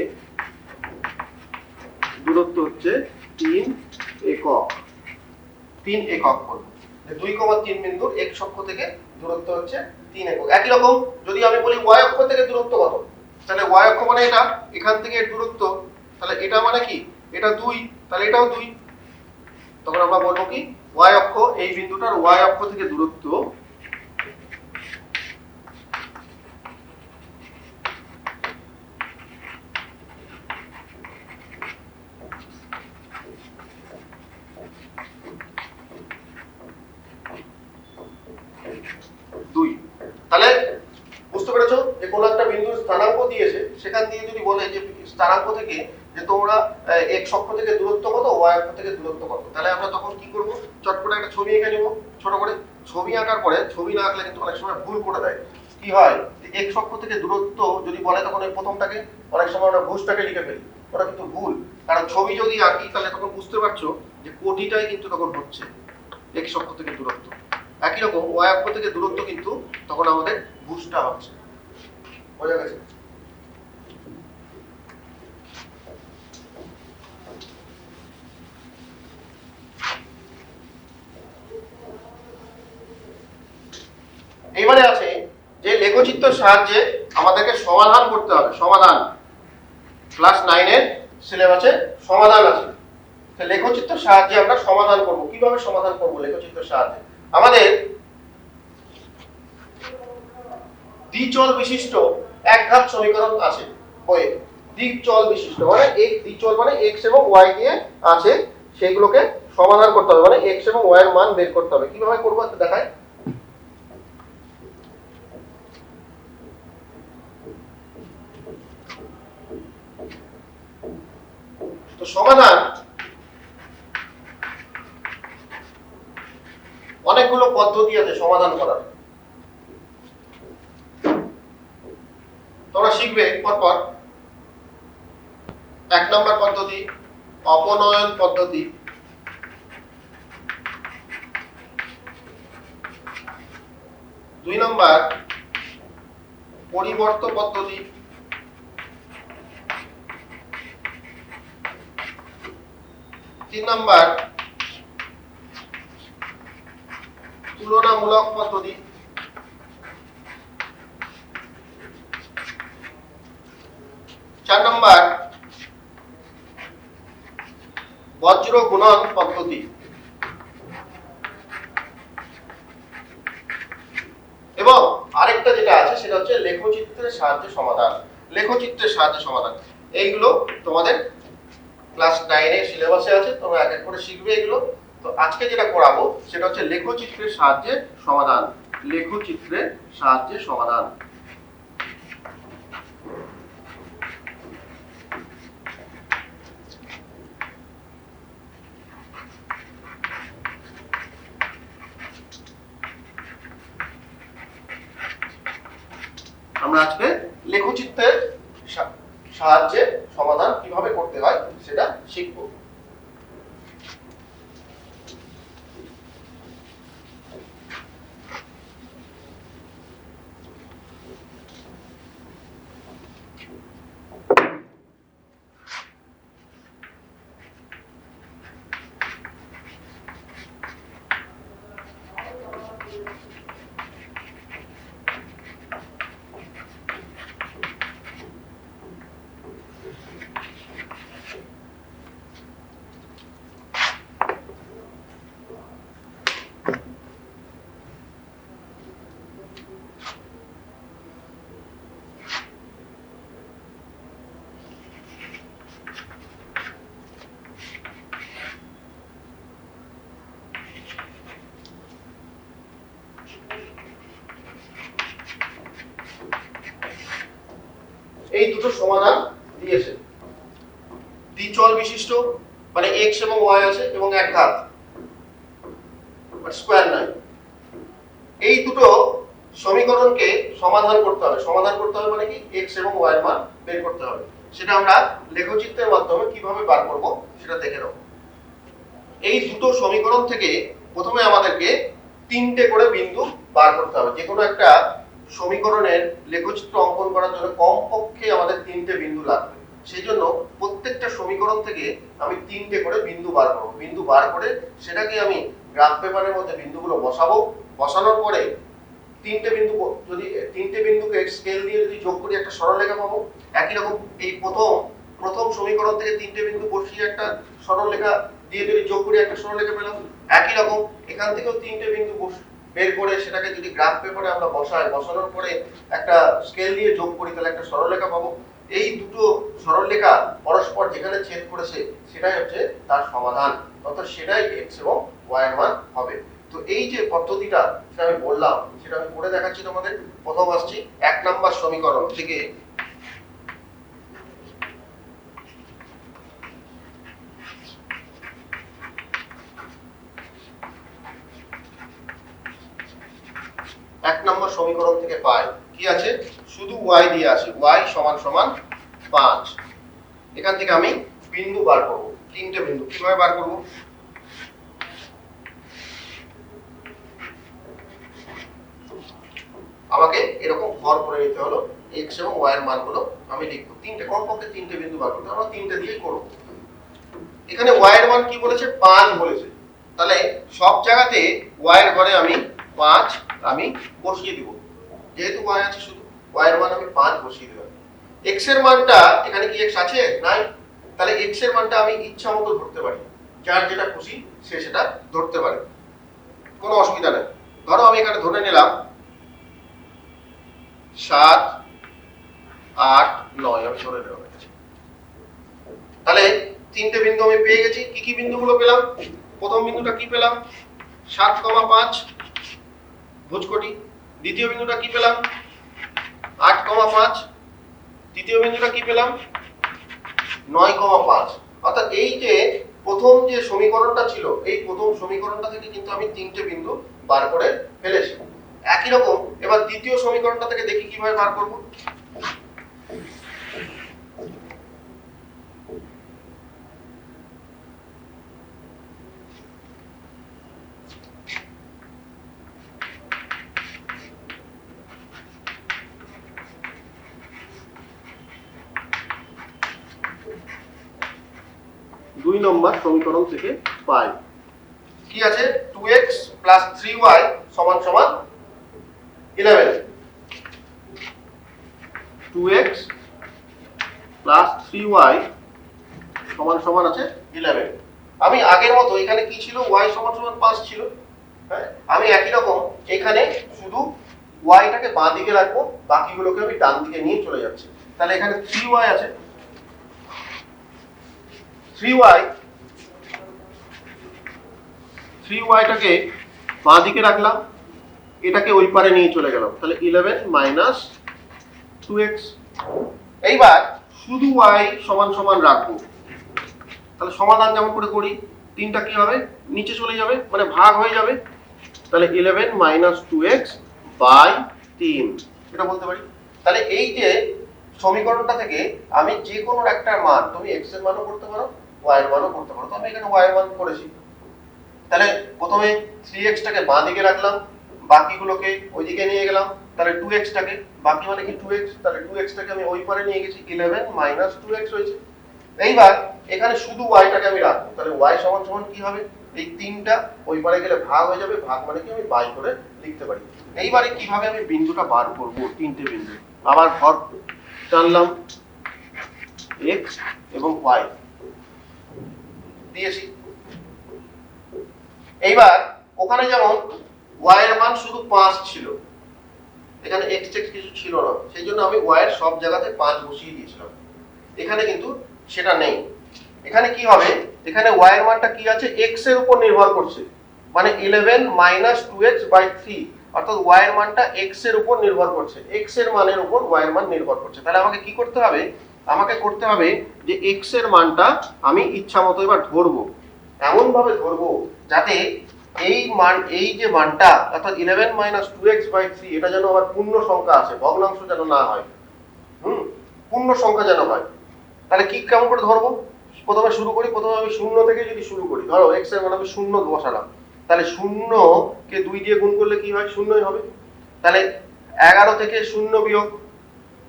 দূরত্ব হচ্ছে 3 একক। 3 একক করব, 2,3 বিন্দুর x অক্ষ থেকে দূরত্ব হচ্ছে 3 একক। একই রকম যদি আমি বলি y অক্ষ থেকে দূরত্ব কত, তাহলে y অক্ষ মানে এটা, এখান থেকে এর দূরত্ব, তাহলে এটা মানে কি, এটা 2, তাহলে এটাও 2। তখন আমরা বলবো কি, y অক্ষ, এই বিন্দুটার y অক্ষ থেকে দূরত্ব দুই। তাহলে বুঝতে পেরেছো যে কোন একটা বিন্দুর স্থানাঙ্ক দিয়েছে, সেখান দিয়ে যদি বলে যে স্থানাঙ্ক থেকে যে তোমরা x অক্ষ থেকে দূরত্ব কত, y অক্ষ থেকে দূরত্ব কত, তাহলে আমরা তখন কি করব, চট করে একটা ছবি এঁকে নেব ছোট করে। ছবি আঁকার পরে, ছবি না আঁকলে কিন্তু অনেক সময় ভুল করে দেয়। কি হয়, x অক্ষ থেকে দূরত্ব যদি বলে তখন ওই প্রথমটাকে অনেক সময় আমরা ভুজটাকে লিখে ফেলি, ওটা কিন্তু ভুল। কারণ ছবি যদি আঁকি তাহলে তখন বুঝতে পারছো যে কোটিটাই কিন্তু তখন হচ্ছে x অক্ষ থেকে দূরত্ব। একই রকম y অক্ষ থেকে দূরত্ব কিন্তু তখন আমাদের ভুজটা হচ্ছে। বোঝা গেছে? এইবারে আছে যে লেখচিত্রের সাহায্যে আমাদেরকে সমাধান করতে হবে। সমাধান ক্লাস 9 এর সিলেবাসে সমাধান আছে। তো লেখচিত্রের সাহায্যে আমরা সমাধান করব। কিভাবে সমাধান করব লেখচিত্রের সাহায্যে? আমাদের দ্বিচল বিশিষ্ট একঘাত সমীকরণ আছে বইয়ে। দ্বিচল বিশিষ্ট মানে দ্বিচল মানে x এবং y দিয়ে আছে, সেগুলোকে সমাধান করতে হবে, মানে x এবং y এর মান বের করতে হবে। কিভাবে করব একটু দেখাই। তো সমাধান অনেকগুলো পদ্ধতি আছে সমাধান করার, তোমরা শিখবে পরপর। 1 নম্বর পদ্ধতি অপনয়ন পদ্ধতি, 2 নম্বর পরিবর্ত পদ্ধতি, 3 নম্বর তুলনামূলক পদ্ধতি, 4 নম্বর বজ্র গুণন পদ্ধতি, এবং আরেকটা যেটা আছে সেটা হচ্ছে লেখচিত্রের সাহায্যে সমাধান। লেখচিত্রের সাহায্যে সমাধান, এইগুলো তোমাদের ক্লাস 9 এর সিলেবাসে আছে, তোমরা এক এক করে শিখবে এগুলো। তো আজকে যেটা করাবো সেটা হচ্ছে লেখচিত্রের সাহায্যে সমাধান। লেখচিত্রের সাহায্যে সমাধান। আমরা আজকে লেখচিত্রের সাহায্যে সমাধান কিভাবে করতে হয় সেটা শিখব। এই দুটো সমাধান দিয়েছে। দ্বিচল বিশিষ্ট মানে x এবং y আছে এবং একঘাত, স্কয়ার নাই। এই দুটো সমীকরণকে সমাধান করতে হবে। সমাধান করতে হবে মানে কি, এক্স এবং ওয়াই এর মান বের করতে হবে। সেটা আমরা লেখচিত্রের মাধ্যমে কিভাবে বার করব সেটা দেখে নেব। এই দুটো সমীকরণ থেকে প্রথমে আমাদেরকে তিনটে করে বিন্দু বার করতে হবে। যে কোনো একটা সমীকরণের লেখচিত্র অঙ্কন করার জন্য কমপক্ষে আমাদের তিনটে বিন্দু লাগবে। সেই জন্য প্রত্যেকটা সমীকরণ থেকে আমি তিনটে করে বিন্দু বার করব। বিন্দু বার করে সেটাকে আমি গ্রাফ পেপারের মধ্যে বিন্দুগুলো বসাবো। বসানোর পরে তিনটে বিন্দুকে স্কেল দিয়ে যদি যোগ করি একটা সরলরেখা পাবো। একই রকম এই প্রথম সমীকরণ থেকে তিনটে বিন্দু বসিয়ে একটা সরলরেখা দিয়ে যদি যোগ করি একটা সরলরেখা পেলাম। একই রকম এখান থেকেও তিনটে বিন্দু বের করে সেটাকে যদি গ্রাফ পেপারে আমরা বসানোর পরে একটা স্কেল দিয়ে যোগ করি তাহলে একটা সরলরেখা পাবো। এই দুটো সরলরেখা পরস্পর যেখানে ছেদ করেছে সেটাই হচ্ছে তার সমাধান, অর্থাৎ সেটাই এক্স এবং ওয়াই এর মান হবে। তো এই যে পদ্ধতিটা সেটা আমি বললাম সেটা আমি করে দেখাচ্ছি তোমাদের। প্রথম আসছি 1 নম্বর সমীকরণ থেকে। এক নম্বর সমীকরণ থেকে পাই কি আছে, শুধু y দিয়ে আছে, y সমান সমান 5। এখান থেকে আমি বিন্দু বার করব, তিনটে বিন্দু। কিভাবে বার করব, আমাকে এরকম ঘর করে নিতে হলো। x এবং y এর মানগুলো আমি লিখবো। কমপক্ষে তিনটে বিন্দু বার করতে, আমরা তিনটে দিয়েই করব। এখানে y এর মান কি বলেছে, 5 বলেছে। তাহলে সব জায়গাতে y এর ঘরে আমি 5 আমি বসিয়ে দিব। যেহেতু y আছে শুধু y এর মান আমি 5 বসিয়ে দিলাম। x এর মানটা এখানে কি x আছে, নাই। তাহলে x এর মানটা আমি ইচ্ছা মতো ধরতে পারি, যার যেটা খুশি সে সেটা ধরতে পারে, কোনো অসুবিধা নেই। ধরো আমি এখানে ধরে নিলাম 7, 8, 9 আমি ধরে নিলাম। তাহলে তিনটে বিন্দু আমি পেয়ে গেছি। কি কি বিন্দুগুলো পেলাম, প্রথম বিন্দুটা কি পেলাম, 7,5 ভুজকোটি। দ্বিতীয় বিন্দুটা কি পেলাম, 8,5। তৃতীয় বিন্দুটা কি পেলাম, 9,5। অর্থাৎ এই যে প্রথম যে সমীকরণটা ছিল, এই প্রথম সমীকরণটা থেকে কিন্তু আমি তিনটে বিন্দু বার করে ফেলেছি। একই রকম এবার দ্বিতীয় সমীকরণটা থেকে দেখি কিভাবে বার করব। দুই নম্বর সমীকরণ থেকে পাই কি আছে, 2x + 3y = 11। 2x + 3y = আছে 11। আমি আগের মতো এখানে কি ছিল, y = 5 ছিল। হ্যাঁ, আমি একই রকম এখানে শুধু y টাকে বাঁ দিকে রাখবো, বাকিগুলোকে আমি ডান দিকে নিয়ে চলে যাচ্ছি। তাহলে এখানে 3y আছে, 3y টাকে বাঁ দিকে রাখলাম, এটাকে ওই পারে নিয়ে চলে গেলাম। তাহলে 11 - 2x। এইবার শুধু y সমান রাখবো। তাহলে সমাধান যেমন করে করি, তিনটা কি হবে, নিচে চলে যাবে, মানে ভাগ হয়ে যাবে। তাহলে 11 - 2x / 3 এটা বলতে পারি। তাহলে এই যে সমীকরণটা থেকে আমি যে কোনো একটা মান, তুমি x এর মানও করতে পারো, y এর মানও করতে পারো। তো আমি এখানে y এর মান করেছি। তাহলে প্রথমে 3x টাকে বাঁ দিকে রাখলাম, বাকিগুলোকে ওইদিকে নিয়ে গেলাম। তাহলে 2x টাকে, বাকি মানে কি 2x, তাহলে 2x টাকে আমি ওই পারে নিয়ে গেছি, 11 - 2x হয়েছে। এইবার এখানে শুধু y টাকে আমি রাখবো। তাহলে y = কি হবে, এই তিনটা ওই পারে গেলে ভাগ হয়ে যাবে, ভাগ মানে কি আমি বাই করে লিখতে পারি। এইবারে কিভাবে আমি বিন্দুটা বার করব, তিনটে বিন্দু আবার ঘর টানলাম, x এবং y দিয়েছি। এইবার ওখানে যেমন y এর মান শুধু 5 ছিল, এখানে x কিছু ছিল না, সেই জন্য আমি y এর সব জায়গাতে 5 বসিয়ে দিয়েছিলাম। এখানে কিন্তু সেটা নেই। এখানে কি হবে, এখানে y এর মানটা কি আছে, x এর উপর নির্ভর করছে, মানে 11 - 2x / 3, অর্থাৎ y এর মানটা x এর উপর নির্ভর করছে, x এর মানের উপর y এর মান নির্ভর করছে। তাহলে আমাকে কি করতে হবে, আমাকে করতে হবে যে x এর মানটা আমি ইচ্ছা মতো এবার ধরবো, এমন ভাবে ধরবো যাতে এই যে মানটা অর্থাৎ 11 - 2x/3 এটা যেন আবার পূর্ণ সংখ্যা আসে, ভগ্নাংশ যেন না হয়, পূর্ণ সংখ্যা যেন হয়। তাহলে কি কেমন করে ধরবো? প্রথমে আমি 0 থেকে যদি শুরু করি, ধরো x এর মান আমি 0 বসালাম, তাহলে 0 কে 2 দিয়ে গুণ করলে কি হয়? 0ই হবে। তাহলে 11 থেকে 0 বিয়োগ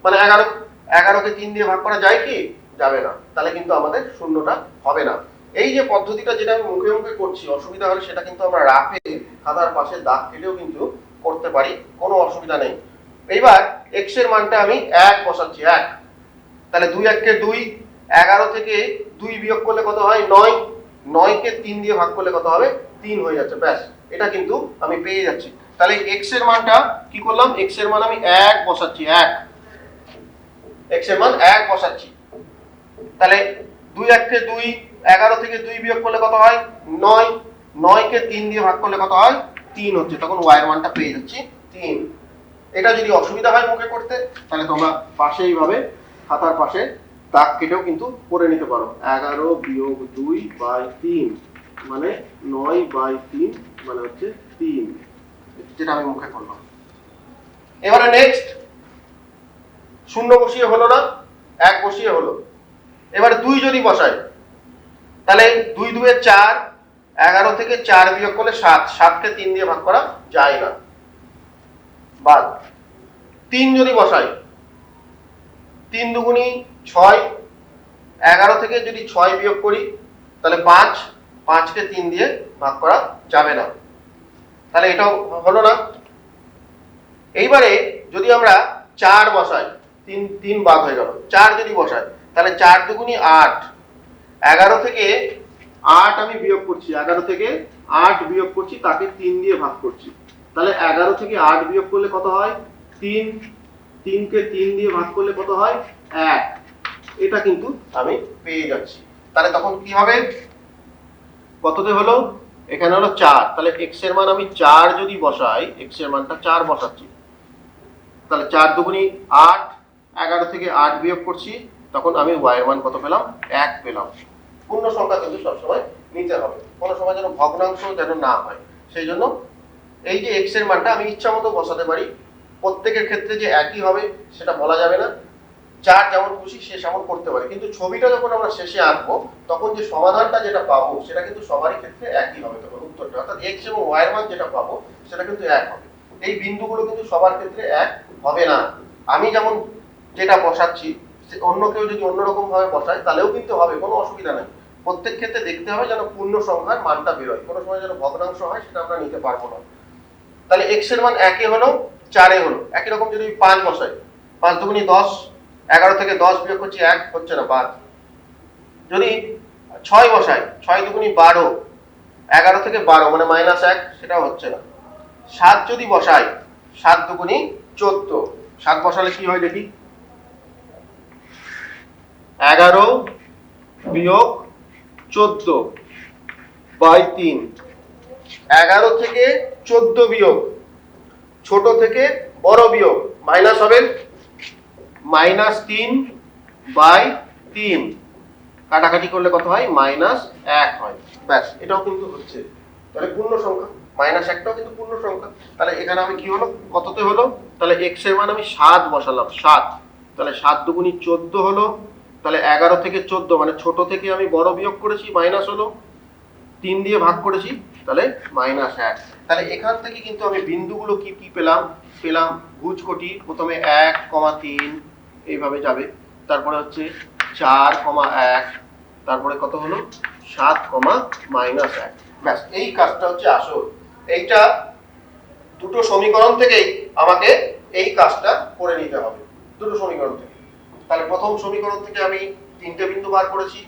মানে 11 কে 3 দিয়ে ভাগ করা যায় কি? যাবে না। তাহলে কিন্তু আমাদের শূন্যটা হবে না। এই যে পদ্ধতিটা যেটা আমি মুখে মুখে করছি, অসুবিধা হলে সেটা কিন্তু আমরা রাফে খাতার পাশে দাগ কেটেও কিন্তু করতে পারি, কোনো অসুবিধা নেই। এইবার x এর মানটা আমি 1 বসাচ্ছি, 1। তাহলে 2 1 কে 2, 11 থেকে 2 বিয়োগ করলে কত হয়? 9। 9 কে 3 দিয়ে ভাগ করলে কত হবে? 3 হয়ে যাচ্ছে, ব্যাস। এটা কিন্তু আমি পেয়ে যাচ্ছি। তাহলে x এর মানটা কি করলাম? x এর মান আমি 1 বসাচ্ছি, 1। x এর মান 1 বসাচ্ছি। তাহলে 2 1 কে 2, 11 থেকে 2 বিয়োগ করলে কত হয়? 9। 9 কে 3 দিয়ে ভাগ করলে কত হয়? 3 হচ্ছে। তখন y এর মানটা পেয়ে যাচ্ছি 3। এটা যদি অসুবিধা হয় মুখে করতে, তাহলে তোমরা পাশে এইভাবে খাতার পাশে দাগ কেটেও কিন্তু করে নিতে পারো। 11 বিয়োগ 2/3 মানে 9/3 মানে হচ্ছে 3, যেটা আমি মুখে করলাম। এবারে নেক্সট, 0 বসিয়ে হলো না, 1 বসিয়ে হলো। এবারে 2 যদি বসাই, তাহলে 2 2 এ 4, 11 থেকে 4 বিয়োগ করলে 7, 7 কে 3 দিয়ে ভাগ করা যায় না, বাদ। 3 যদি বসাই, 3 দুগুণী 6, 11 থেকে যদি 6 বিয়োগ করি তাহলে 5, 5 কে 3 দিয়ে ভাগ করা যাবে না, তাহলে এটাও হলো না। এইবারে যদি আমরা 4 বসাই, 3 বাদ হয়ে গেল, 4 যদি বসাই তাহলে 4 দুগুণী 8, 11 থেকে 8 আমি বিয়োগ করছি, 11 থেকে 8 বিয়োগ করছি, তাকে 3 দিয়ে ভাগ করছি। তাহলে 11 থেকে 8 বিয়োগ করলে কত হয়? 3। 3 কে 3 দিয়ে ভাগ করলে কত হয়? 1। এটা কিন্তু আমি পেয়ে যাচ্ছি। তাহলে তখন কি হবে? কততে হলো? এখানে হলো 4। তাহলে x এর মান আমি 4 যদি বসাই, x এর মানটা 4 বসাচ্ছি, তাহলে 4 দুগুণী 8, 11 থেকে 8 বিয়োগ করছি, তখন আমি y এর মান কত পেলাম? 1 পেলাম। পূর্ণ সংখ্যা কিন্তু সবসময় নিতে হবে, কোনো সময় যেন ভগ্নাংশ যেন না হয়। সেই জন্য এই যে x এর মানটা আমি ইচ্ছা মতো বসাতে পারি। প্রত্যেকের ক্ষেত্রে যে একই হবে সেটা বলা যাবে না, যার যেমন খুশি সে সেমন করতে পারে। কিন্তু ছবিটা যখন আমরা শেষে আঁকবো, তখন যে সমাধানটা যেটা পাবো সেটা কিন্তু সবারই ক্ষেত্রে একই হবে। তখন উত্তরটা অর্থাৎ x এবং y এর মান যেটা পাবো সেটা কিন্তু এক হবে। এই বিন্দুগুলো কিন্তু সবার ক্ষেত্রে এক হবে না। আমি যেমন যেটা বসাচ্ছি, অন্য কেউ যদি অন্যরকম ভাবে বসায় তাহলেও কিন্তু হবে, কোনো অসুবিধা নেই। প্রত্যেক ক্ষেত্রে দেখতে হবে যেন পূর্ণ সংখ্যার মানটা বেরোয়, কোনো সময় যেন ভগ্নাংশ হয় সেটা আমরা নিতে পারবো না। তাহলে x এর মান 1 এ হলো, 4 এ হলো। একই রকম যদি 5 বসাই, 5 দুগুণী 10, 11 থেকে 10 বিয়োগ করছি, 1 হচ্ছে না, 5। যদি 6 বসাই, 6 দুগুণী 12, 11 থেকে 12 মানে -1, সেটাও হচ্ছে না। 7 যদি বসাই, 7 দুগুণী 14, 7 বসালে কি হয় দেখি? 11 বিয়োগ 14/3। 11 থেকে 14 বিয়োগ, ছোট থেকে বড় বিয়োগ, মাইনাস হবে -3/3। কাটাকাটি করলে কত হয়? -1 হয়, ব্যাস। এটাও কিন্তু হচ্ছে। তাহলে পূর্ণ সংখ্যা, -1টাও কিন্তু পূর্ণ সংখ্যা। তাহলে এখানে আমি কি হলো, কততে হলো? তাহলে x এর মান আমি 7 বসালাম, 7। তাহলে 7 দুগুণী 14 হলো। তাহলে 11 থেকে 14 মানে ছোট থেকে আমি বড় বিয়োগ করেছি, মাইনাস হলো, 3 দিয়ে ভাগ করেছি, তাহলে -1। তাহলে এখান থেকে কিন্তু আমি বিন্দুগুলো কি কি পেলাম? ভুজকোটি। প্রথমে 1,3 এইভাবে যাবে, তারপরে হচ্ছে 4,1, তারপরে কত হলো? 7, -1। ব্যাস, এই কাজটা হচ্ছে আসল। এইটা দুটো সমীকরণ থেকেই আমাকে এই কাজটা করে নিতে হবে, দুটো সমীকরণ থেকে। তাহলে প্রথম সমীকরণ থেকে আমি 3টে বিন্দু বার করেছি,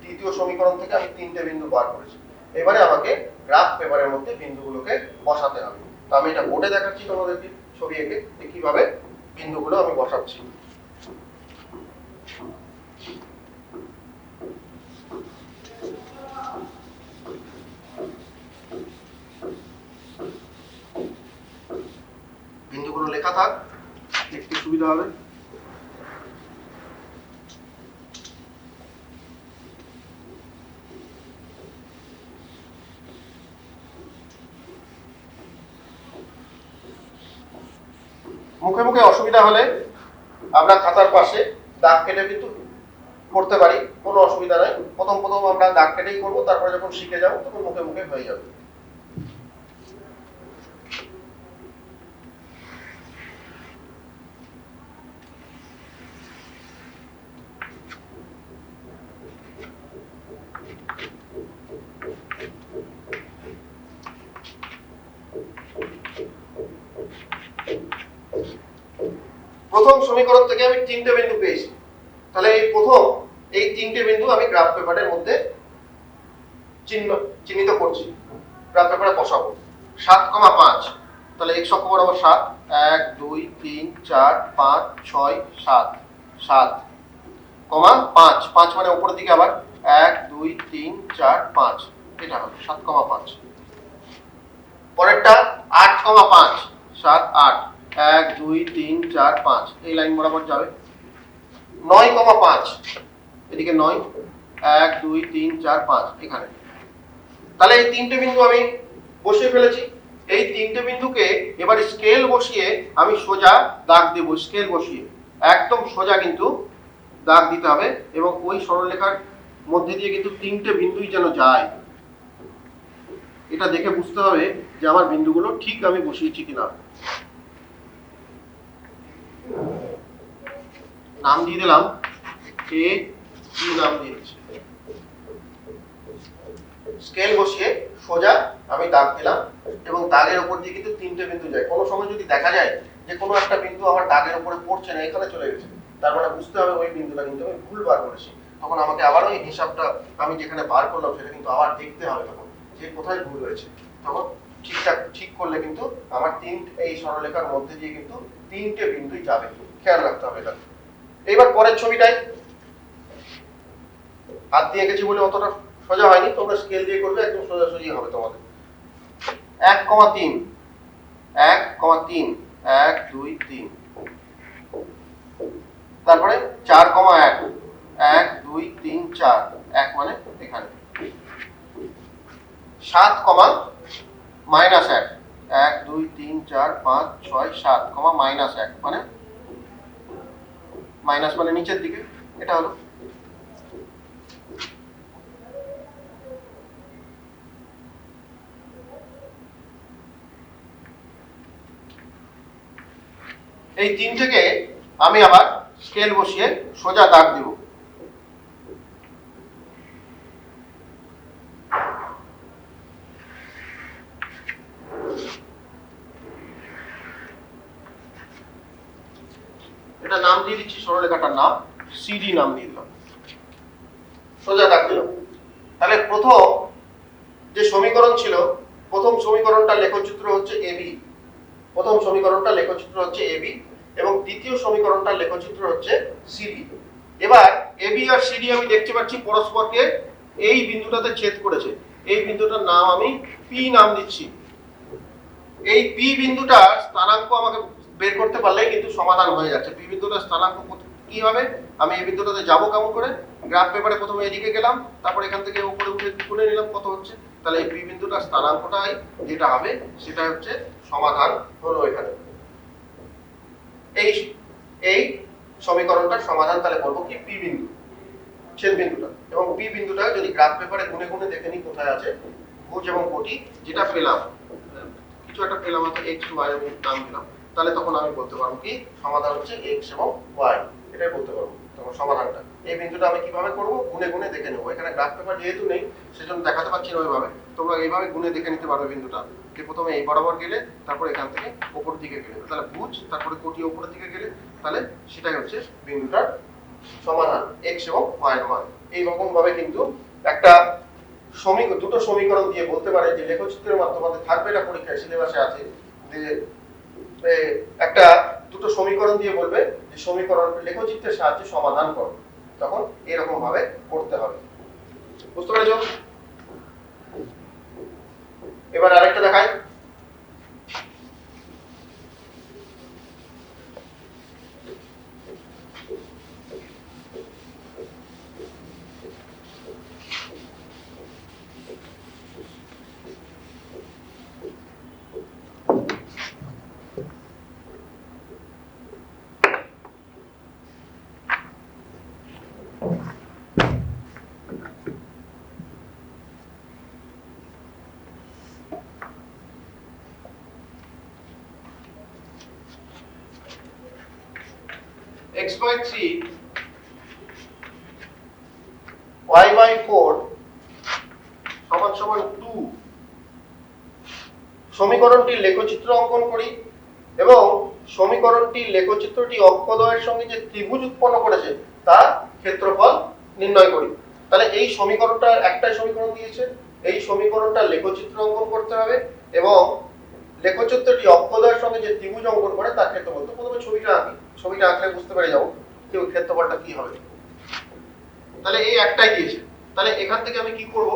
দ্বিতীয় সমীকরণ থেকে আমি 3টে বিন্দু বার করেছি। এবারে আমাকে গ্রাফ পেপারের মধ্যে বিন্দুগুলোকে বসাতে হবে। তো আমি এটা বোর্ডে দেখাচ্ছি তোমাদেরকে ছবি এঁকে, কিভাবে বিন্দুগুলো আমি বসাচ্ছি। বিন্দুগুলো লেখা থাক, দেখতে সুবিধা হবে। মুখে মুখে অসুবিধা হলে আমরা খাতার পাশে দাগ কেটে কিন্তু করতে পারি, কোনো অসুবিধা নাই। প্রথম প্রথম আমরা দাগ কেটেই করবো, তারপরে যখন শিখে যাবো তখন মুখে মুখে হয়ে যাবে। প্রথম সমীকরণ থেকে আমি 3টে বিন্দু পেয়েছি, তাহলে এই প্রথম এই 3টে বিন্দু আমি গ্রাফ পেপারের মধ্যে চিহ্নিত করছি, গ্রাফ পেপারে বসাবো। 7,5, তাহলে x অক্ষ বরাবর 7, 1 2 3 4 5 6 7, 7, 5, 5 মানে উপরের দিকে আবার 1 2 3 4 5, এটা হলো 7,5। পরেরটা 8,5, 7 8, 1 2 3 4 5, এই লাইন বরাবর যাবে। 9,5, এদিকে 9, 1 2 3 4 5, এখানে। তাহলে এই 3টে বিন্দু আমি বসিয়ে ফেলেছি। এই 3টে বিন্দুকে এবার স্কেল বসিয়ে আমি সোজা দাগ দেব, স্কেল বসিয়ে একদম সোজা কিন্তু দাগ দিতে হবে, এবং ওই সরলরেখার মধ্যে দিয়ে কিন্তু 3টে বিন্দুই যেন যায়, এটা দেখে বুঝতে হবে যে আমার বিন্দুগুলো ঠিক আমি বসিয়েছি কিনা। নাম দিয়ে দিলাম এ, কি নাম দিয়েছি, স্কেল বসিয়ে সোজা আমি দাগ দিলাম, এবং দাগের উপর দিয়ে কিন্তু 3টে বিন্দু যায়। কোনো সময় যদি দেখা যায় যে কোনো একটা বিন্দু আমার দাগের উপরে পড়ছে না, এখানে চলে গেছে, তার মানে বুঝতে হবে ওই বিন্দুটা কিন্তু আমি ভুল বার করেছি। তখন আমাকে আবার ওই হিসাবটা আমি যেখানে বার করলাম সেটা কিন্তু আবার দেখতে হবে তখন যে কোথায় ভুল হয়েছে। তখন ঠিকঠাক ঠিক করলে কিন্তু আমার এই সরলরেখার মধ্যে দিয়ে কিন্তু 3টে বিন্দুই যাবে, খেয়াল রাখতে হবে এটা। এইবার পরের ছবিটাই হাত দিয়ে এঁকেছি বলে অতটা সোজা হয়নি, তোমরা স্কেল দিয়ে করবে, একদম সোজাসুজি হবে তোমাদের। 1,3, 1,3, 1 2 3, তারপরে 4,1, 1 2 3 4, 1 মানে এখানে। 7, -1, 1 2 3 4 5 6 7, -1 মানে মাইনাস মানে নিচের দিকে, এটা হলো। এই 3টেকে আমি আবার স্কেল বসিয়ে সোজা দাগ দেব। এটা নাম দিয়ে দিচ্ছি, সরলরেখাটার নাম সিডি নাম দিয়ে দিলাম, সোজা দাগ দিলাম। তাহলে প্রথম যে সমীকরণ ছিল, প্রথম সমীকরণটা লেখচিত্র হচ্ছে এবি, প্রথম সমীকরণটা লেখচিত্র হচ্ছে এবি, এবং দ্বিতীয় সমীকরণটা লেখচিত্র হচ্ছে সিডি। এবার এবি আর সিডি আমি দেখতে পাচ্ছি পরস্পরকে এই বিন্দুটাতে ছেদ করেছে, এই বিন্দুটার নাম আমি পি নাম দিচ্ছি। এই পি বিন্দুটার স্থানাঙ্ক আমাকে বের করতে পারলেই কিন্তু সমাধান হয়ে যাচ্ছে। পি বিন্দুটার স্থানাঙ্ক কি হবে, আমি এই বিন্দুটাতে যাবো কেমন করে, গ্রাফ পেপারে প্রথমে এদিকে গেলাম, তারপর এখান থেকে উপরে উঠে গুনে নিলাম কত হচ্ছে। তাহলে এই পি বিন্দুটার স্থানাঙ্কটাই যেটা হবে সেটা হচ্ছে সমাধান হলো এখানে। এই সমীকরণটার সমাধান তাহলে করবো কি, পি বিন্দু, ছেদ বিন্দুটা, এবং পি বিন্দুটা যদি গ্রাফ পেপারে গুনে গুনে দেখে নিই কোথায় আছে, ভুজ এবং কোটি যেটা পেলাম, কিছু একটা পেলাম হয়তো এক্স ওয়াই আমি নাম দিলাম, তাহলে তখন আমি বলতে পারবো কি সমাধান হচ্ছে এক্স এবং ওয়াই, এটাই বলতে পারবো তখন সমাধানটা। এই বিন্দুটা আমি কিভাবে করবো, গুনে গুনে দেখে নেবো। এখানে গ্রাফ পেপার যেহেতু নেই সেজন্য দেখাতে পারছি না ওইভাবে, তোমরা এইভাবে গুনে দেখে নিতে পারবে বিন্দুটা, যে প্রথমে এই বরাবর গেলে তারপরে এখান থেকে উপর দিকে গেলে, তাহলে ভুজ তারপরে কোটি উপরের দিকে গেলে, তাহলে সেটাই হচ্ছে বিন্দুটার সমাধান এক্স এবং ওয়াই এর মান। এইরকম ভাবে কিন্তু একটা দুটো সমীকরণ দিয়ে বলতে পারে যে লেখচিত্রের মাধ্যমে থাকবে, এটা পরীক্ষায় সিলেবাসে আছে যে একটা দুটো সমীকরণ দিয়ে বলবে যে সমীকরণ লেখচিত্রের সাহায্যে সমাধান করো, তখন এরকম ভাবে করতে হবে। বুঝতে পেরেছো? এবার আরেকটা দেখাই। x by 3 y by 4 সমান সমান 2 সমীকরণটির লেখচিত্র অঙ্কন করি এবং সমীকরণটির লেখচিত্রটি অক্ষদ্বয়ের সঙ্গে যে ত্রিভুজ উৎপন্ন করেছে তার ক্ষেত্রফল নির্ণয় করি। তাহলে এই সমীকরণটার একটাই সমীকরণ দিয়েছে, এই সমীকরণটার লেখচিত্র অঙ্কন করতে হবে এবং লেখচিত্রটি অক্ষদ্বয়ের সঙ্গে যে ত্রিভুজ অঙ্কন করে তার ক্ষেত্রফল। তো প্রথমে ছবিটা আঁকি, ছবিটা আঁকলে বুঝতে পেরে যাবো যে ওই ক্ষেত্রফলটা কি হবে। তাহলে এই একটাই দিয়েছে, তাহলে এখান থেকে আমি কি করব,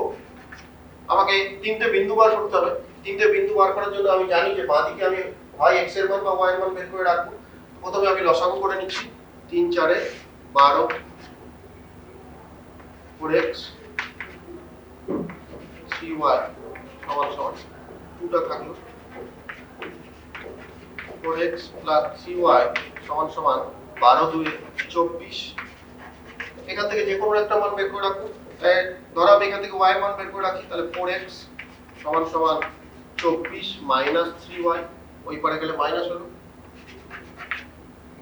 আমাকে তিনটে বিন্দু বার করতে হবে। তিনটে বিন্দু বার করার জন্য আমি জানি যে বাঁদিকে আমি হয় x এর মান বা y এর মান বের করে রাখবো। প্রথমে আমি লসাগু করে নিচ্ছি, 3 4 এ 12 4x 3y সমান সমান 2টা থাকলো, 4x প্লাস 3y সমান সমান 12 2 24। এখান থেকে যে কোনো একটা মান বের করে রাখবো। ধরো আমি এখান থেকে y এর মান বের করে রাখি, তাহলে 4x সমান সমান 24 মাইনাস 3y, ওই পারে গেলে মাইনাস হলো,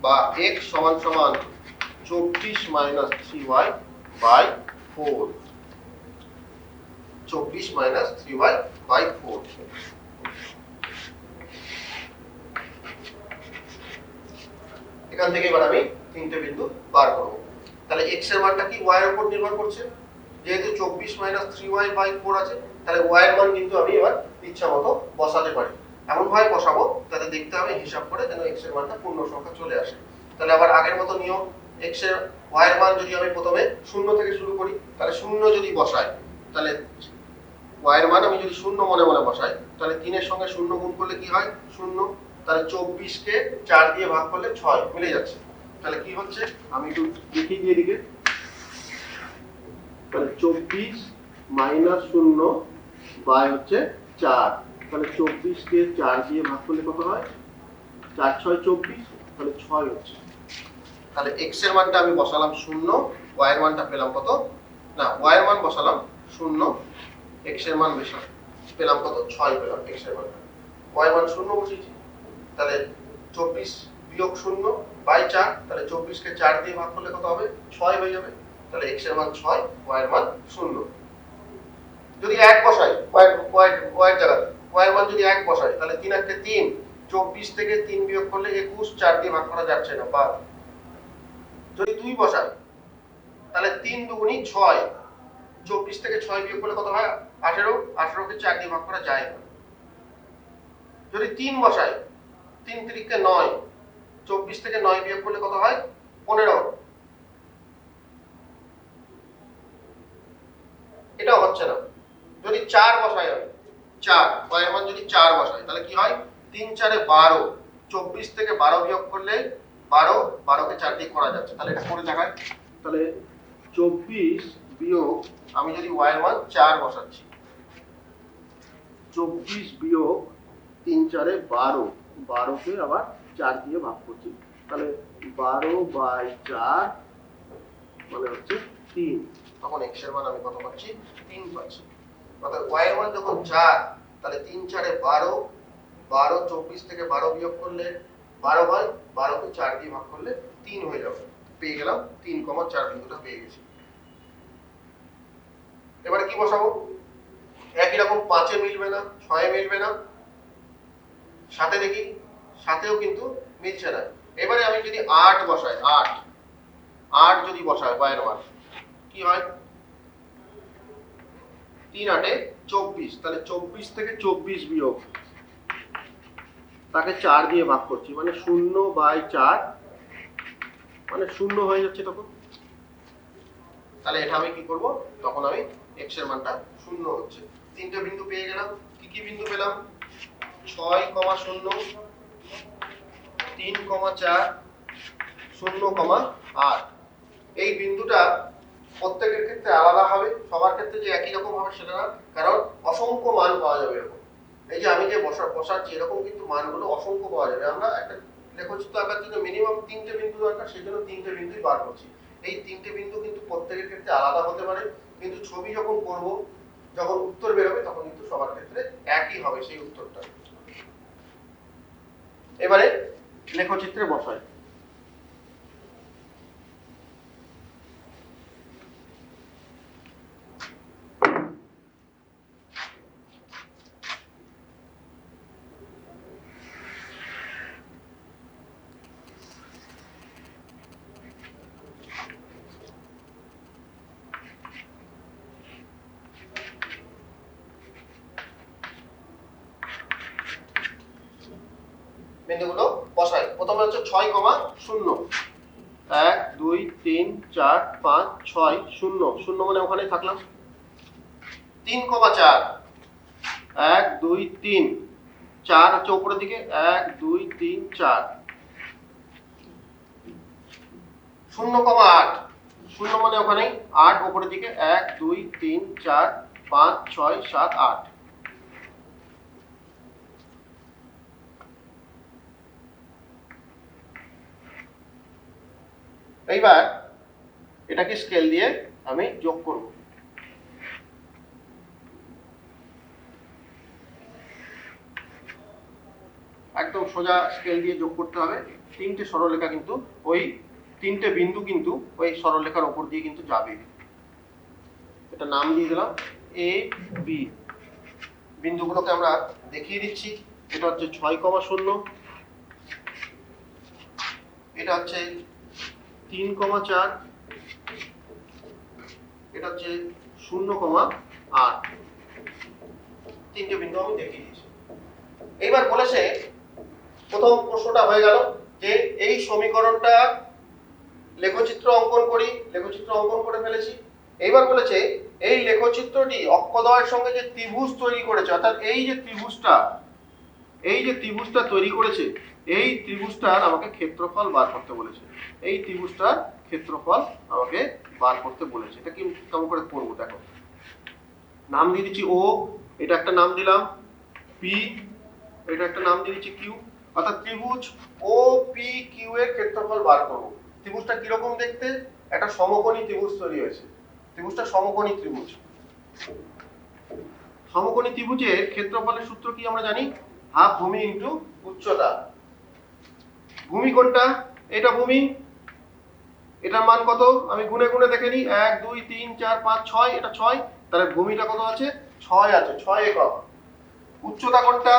বা x সমান সমান 24 minus 3y by 4, 24 minus 3y by 4। এখান থেকে এবার আমি তিনটে বিন্দু বার করব। তাহলে x এর মানটা কি y এর উপর নির্ভর করছে, যেহেতু 24 মাইনাস 3y বাই 4 আছে, তাহলে y এর মান কিন্তু আমি এবার ইচ্ছা মতো বসাতে পারি। এমন ভাবে বসাবো যাতে দেখতে হবে হিসাব করে যেন x এর মানটা পূর্ণ সংখ্যা চলে আসে। তাহলে আবার আগের মতো নিয়ম, x এর y এর মান যদি আমি প্রথমে 0 থেকে শুরু করি, তাহলে 0 যদি বসাই, তাহলে y এর মান আমি যদি 0 মনে মনে বসাই, তাহলে 3 এর সঙ্গে 0 গুণ করলে কি হয় 0, তাহলে 24 কে 4 দিয়ে ভাগ করলে 6 মিলে যাচ্ছে। তাহলে কি হচ্ছে আমি একটু লিখে দিয়ে দিকে, তাহলে 24 মাইনাস 0 বাই হচ্ছে 4, তাহলে 24 কে 4 দিয়ে ভাগ করলে কত হয়, 4 6 24, তাহলে 6 হচ্ছে। তাহলে x এর মানটা আমি বসালাম 0, y এর মানটা পেলাম কত, না y এর মান বসালাম 0, x এর মান পেলাম কত 6 পেলাম x এর মানটা, y এর মান 0 বসিয়েছি, তাহলে 24 বিয়োগ 0 বাই 4, তাহলে 24 কে 4 দিয়ে ভাগ করলে কত হবে 6 হয়ে যাবে। তাহলে x এর মান 6, y এর মান 0। যদি 1 বসাই y এর জায়গায় y এর মান যদি 1 বসাই, তাহলে 3 1 3, 24 থেকে 3 বিয়োগ করলে 21, 4 দিয়ে ভাগ করা যাচ্ছে না, 5। যদি 2 বসাই, তাহলে 3 2 6, 24 থেকে 6 বিয়োগ করলে কত হয় 18, 18 কে 4 দিয়ে ভাগ করা যায় না। যদি 3 বসাই, 3 3 কে 9, 24 থেকে 9 বিয়োগ করলে কত হয় 15। এটাও হচ্ছে না। যদি 4 বসাই, আমি 4 y এর মান যদি 4 বসাই, তাহলে কি হয় 3 4 এ 12, 24 থেকে 12 বিয়োগ করলে 12, 12 কে 4 দিয়ে করা যাচ্ছে। তাহলে এটা করে দেখাই, তাহলে 24 বিয়োগ আমি যদি y এর মান 4 বসাচ্ছি, 24 বিয়োগ 3 4 এ 12, 12 কে আবার 4 দিয়ে ভাগ করছি, তাহলে 12 বাই 4 মানে হচ্ছে 3। তখন x এর মান আমি কত পাচ্ছি 3 পাচ্ছি। অর্থাৎ y এর মান যখন 4, তাহলে 3 4 এ 12, 12 24 থেকে 12 বিয়োগ করলে 12 হয়, 12 কে 4 দিয়ে ভাগ করলে 3 হয়ে যাবে। পেয়ে গেলাম 3,4 বিন্দুটা পেয়ে গেছি। এবারে কি বসাবো, একই রকম 5 এ মিলবে না, 6 এ মিলবে না, 7 এ দেখি, 7 এও কিন্তু মিলছে না। এবারে আমি যদি 8 বসাই, 8 যদি বসাই y এর মান কি হয়, 3 8 এ 24, তাহলে 24 থেকে 24 বিয়োগ, তাকে 4 দিয়ে ভাগ করছি, মানে 0 বাই 4, মানে 0 হয়ে যাচ্ছে তখন। তাহলে এটা আমি কি করব, তখন আমি x এর মানটা 0 হচ্ছে। তিনটে বিন্দু পেয়ে গেলাম। কি কি বিন্দু পেলাম, 6, 0, 3, 4, 0, 8। এই বিন্দুটা প্রত্যেকের ক্ষেত্রে আলাদা হবে, সবার ক্ষেত্রে যে একই রকম হবে সেটা না, কারণ অসংখ্য মান পাওয়া যাবে এরকম। এই যে আমি যে বসাচ্ছি এরকম কিন্তু মানগুলো অসংখ্য পাওয়া যাবে। আমরা একটা লেখচিত্র আঁকার জন্য মিনিমাম 3টে বিন্দু দরকার, সেই জন্য 3টে বিন্দুই বার করছি। এই 3টে বিন্দু কিন্তু ক্ষেত্রে আলাদা হতে পারে, কিন্তু ছবি যখন করব, যখন উত্তর বেরোবে তখন কিন্তু সবার ক্ষেত্রে একই হবে সেই উত্তরটা। এবারে লেখচিত্রে বসাই। বিন্দুগুলো বসাই। প্রথমে হচ্ছে 6,0, 1 2 3 4 5 6 0, 0 মানে ওখানেই থাকলাম। 3,4, 1 2 3, 4 হচ্ছে উপরের দিকে, 1 2 3 4। 0,8, 0 মানে ওখানেই, 8 উপরের দিকে, 1 2 3 4 5 6 7 8। এইবার এটাকে স্কেল দিয়ে আমি যোগ করব। একদম সোজা স্কেল দিয়ে যোগ করতে হবে। তিনটে সরলরেখা কিন্তু ওই তিনটে বিন্দু কিন্তু ওই সরলরেখার উপর দিয়ে কিন্তু যাবে। এটা নাম দিয়ে দিলাম এ বি। বিন্দুগুলোকে আমরা দেখিয়ে দিচ্ছি। এটা হচ্ছে 6,0, এটা হচ্ছে 3,4, এটা হচ্ছে 0,8। তিনটে বিন্দু আমি দেখিয়ে দিয়েছি। এইবার বলেছে, প্রথম প্রশ্নটা হয়ে গেল যে এই সমীকরণটা লেখচিত্র অঙ্কন করি। লেখচিত্র অঙ্কন করে ফেলেছি। এইবার বলেছে এই লেখচিত্রটি অক্ষদ্বয়ের সঙ্গে যে ত্রিভুজ তৈরি করেছে, অর্থাৎ এই যে ত্রিভুজটা তৈরি করেছে, এই ত্রিভুজটার আমাকে ক্ষেত্রফল বার করতে বলেছে। এই ত্রিভুজটার ক্ষেত্রফল আমাকে বার করতে বলেছে। এটা কি কেমন করে করবো দেখো। নাম দিয়ে দিচ্ছি ও, এটা একটা নাম দিলাম পি, এটা একটা নাম দিয়ে দিচ্ছি কিউ। অর্থাৎ ত্রিভুজ ও পি কিউ এর ক্ষেত্রফল বার করব। ত্রিভুজটা কিরকম দেখতে? একটা সমকোণী ত্রিভুজ তৈরি হয়েছে। ত্রিভুজটা সমকোণী ত্রিভুজ। সমকোণী ত্রিভুজের ক্ষেত্রফলের সূত্র কি আমরা জানি? হাফ ভূমি ইনটু উচ্চতা। ভূমি কোনটা? এটা ভূমি। এটার মান কত? আমি গুনে গুনে দেখে নিই। 1 2 3 4 5 6, এটা 6। তাহলে ভূমিটা কত আছে? 6 আছে, 6 একক। উচ্চতা কোনটা?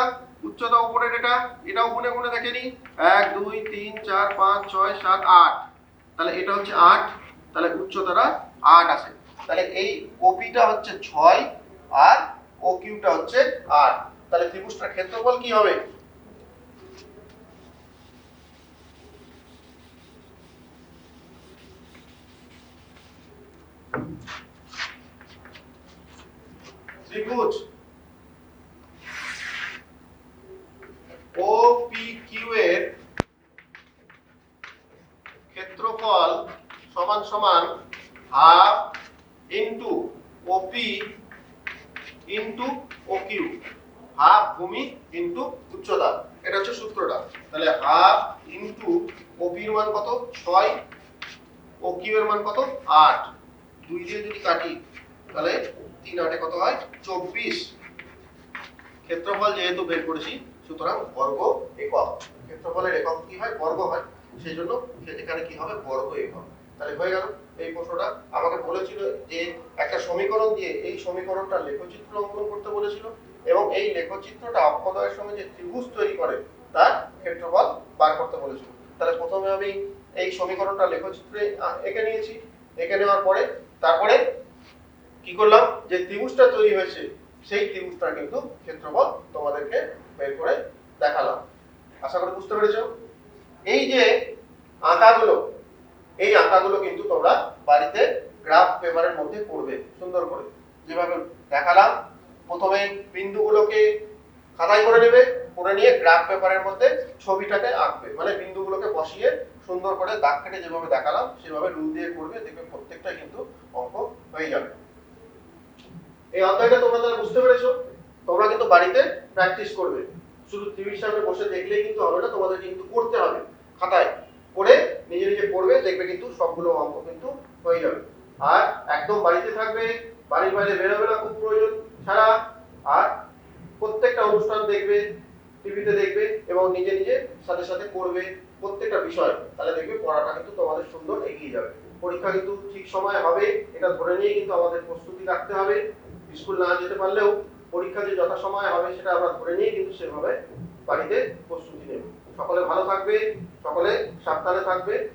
উচ্চতা উপরের এটা, এটাও গুনে গুনে দেখে নিই। 1 2 3 4 5 6 7 8। তাহলে এটা হচ্ছে 8, তাহলে উচ্চতাটা 8 আছে। তাহলে এই ওপিটা হচ্ছে 6 আর ও কিউটা হচ্ছে 8। তাহলে ত্রিভুজটার ক্ষেত্রফল কি হবে? ত্রিভুজ ও পি কিউ এর ক্ষেত্রফল সমান সমান হাফ ইনটু ওপি ইনটু ও কিউ। হাফ ভূমি ইনটু উচ্চতা, এটা হচ্ছে সূত্রটা। তাহলে হাফ ইনটু ওপি এর মান কত? 6, ও কিউ এর মান কত? 8। 2 দিয়ে যদি কাটি তাহলে 3 8 কত হয়? 24। ক্ষেত্রফল যেহেতু বের করেছি, সুতরাং বর্গ একক। ক্ষেত্রফলের একক কি হয়? বর্গ হয়। সেই জন্য এখানে কি হবে? বর্গ একক। তাহলে হয়ে গেল এই প্রশ্নটা। আমাকে বলেছিল যে একটা সমীকরণ দিয়ে এই সমীকরণটা লেখচিত্র অঙ্কন করতে বলেছিল, এবং এই লেখচিত্রটা অক্ষদ্বয়ের সঙ্গে যে ত্রিভুজ তৈরি করে তার ক্ষেত্রফল বার করতে বলেছিল। তাহলে প্রথমে আমি এই সমীকরণটা লেখচিত্রে এঁকে নিয়েছি। এঁকে নেওয়ার পরে তারপরে কি করলাম? যে ত্রিভুজটা তৈরি হয়েছে সেই ত্রিভুজটার কিন্তু ক্ষেত্রফল তোমাদেরকে বের করে দেখালাম। আশা করি বুঝতে পেরেছো। এই যে আঁকাগুলো, এই আঁকাগুলো কিন্তু তোমরা বাড়িতে গ্রাফ পেপারের মধ্যে করবে সুন্দর করে, যেভাবে দেখালাম। প্রথমে বিন্দুগুলোকে খাতায় করে নেবে, করে নিয়ে গ্রাফ পেপারের মধ্যে ছবিটাকে আঁকবে, মানে বিন্দুগুলোকে বসিয়ে সুন্দর করে দাগ কেটে যেভাবে দেখালাম সেভাবে রুল দিয়ে করবে। দেখবে প্রত্যেকটা কিন্তু অঙ্ক হয়ে যাবে। এই অধ্যায়টা তোমরা তাহলে বুঝতে পেরেছো। তোমরা কিন্তু বাড়িতে প্র্যাকটিস করবে। শুধু টিভির সামনে বসে দেখলেই কিন্তু হবে না, তোমাদের কিন্তু করতে হবে। খাতায় করে নিজে নিজে পড়বে, দেখবে কিন্তু সবগুলো অঙ্ক কিন্তু হয়ে যাবে। আর একদম বাড়িতে থাকবে, বাড়ির বাইরে বেরোবে না খুব প্রয়োজন ছাড়া। আর প্রত্যেকটা অনুষ্ঠান দেখবে, টিভিতে দেখবে এবং নিজে নিজে সাথে সাথে করবে প্রত্যেকটা বিষয়। তাহলে দেখবে পড়াটা কিন্তু তোমাদের সুন্দর এগিয়ে যাবে। পরীক্ষা কিন্তু ঠিক সময় হবে, এটা ধরে নিয়ে কিন্তু আমাদের প্রস্তুতি রাখতে হবে। স্কুল না যেতে পারলেও পরীক্ষা যে যথাসময়ে হবে সেটা আমরা ধরে নিয়ে কিন্তু সেভাবে বাড়িতে প্রস্তুতি নেব। সকলে ভালো থাকবে, সকলে সাবধানে থাকবে।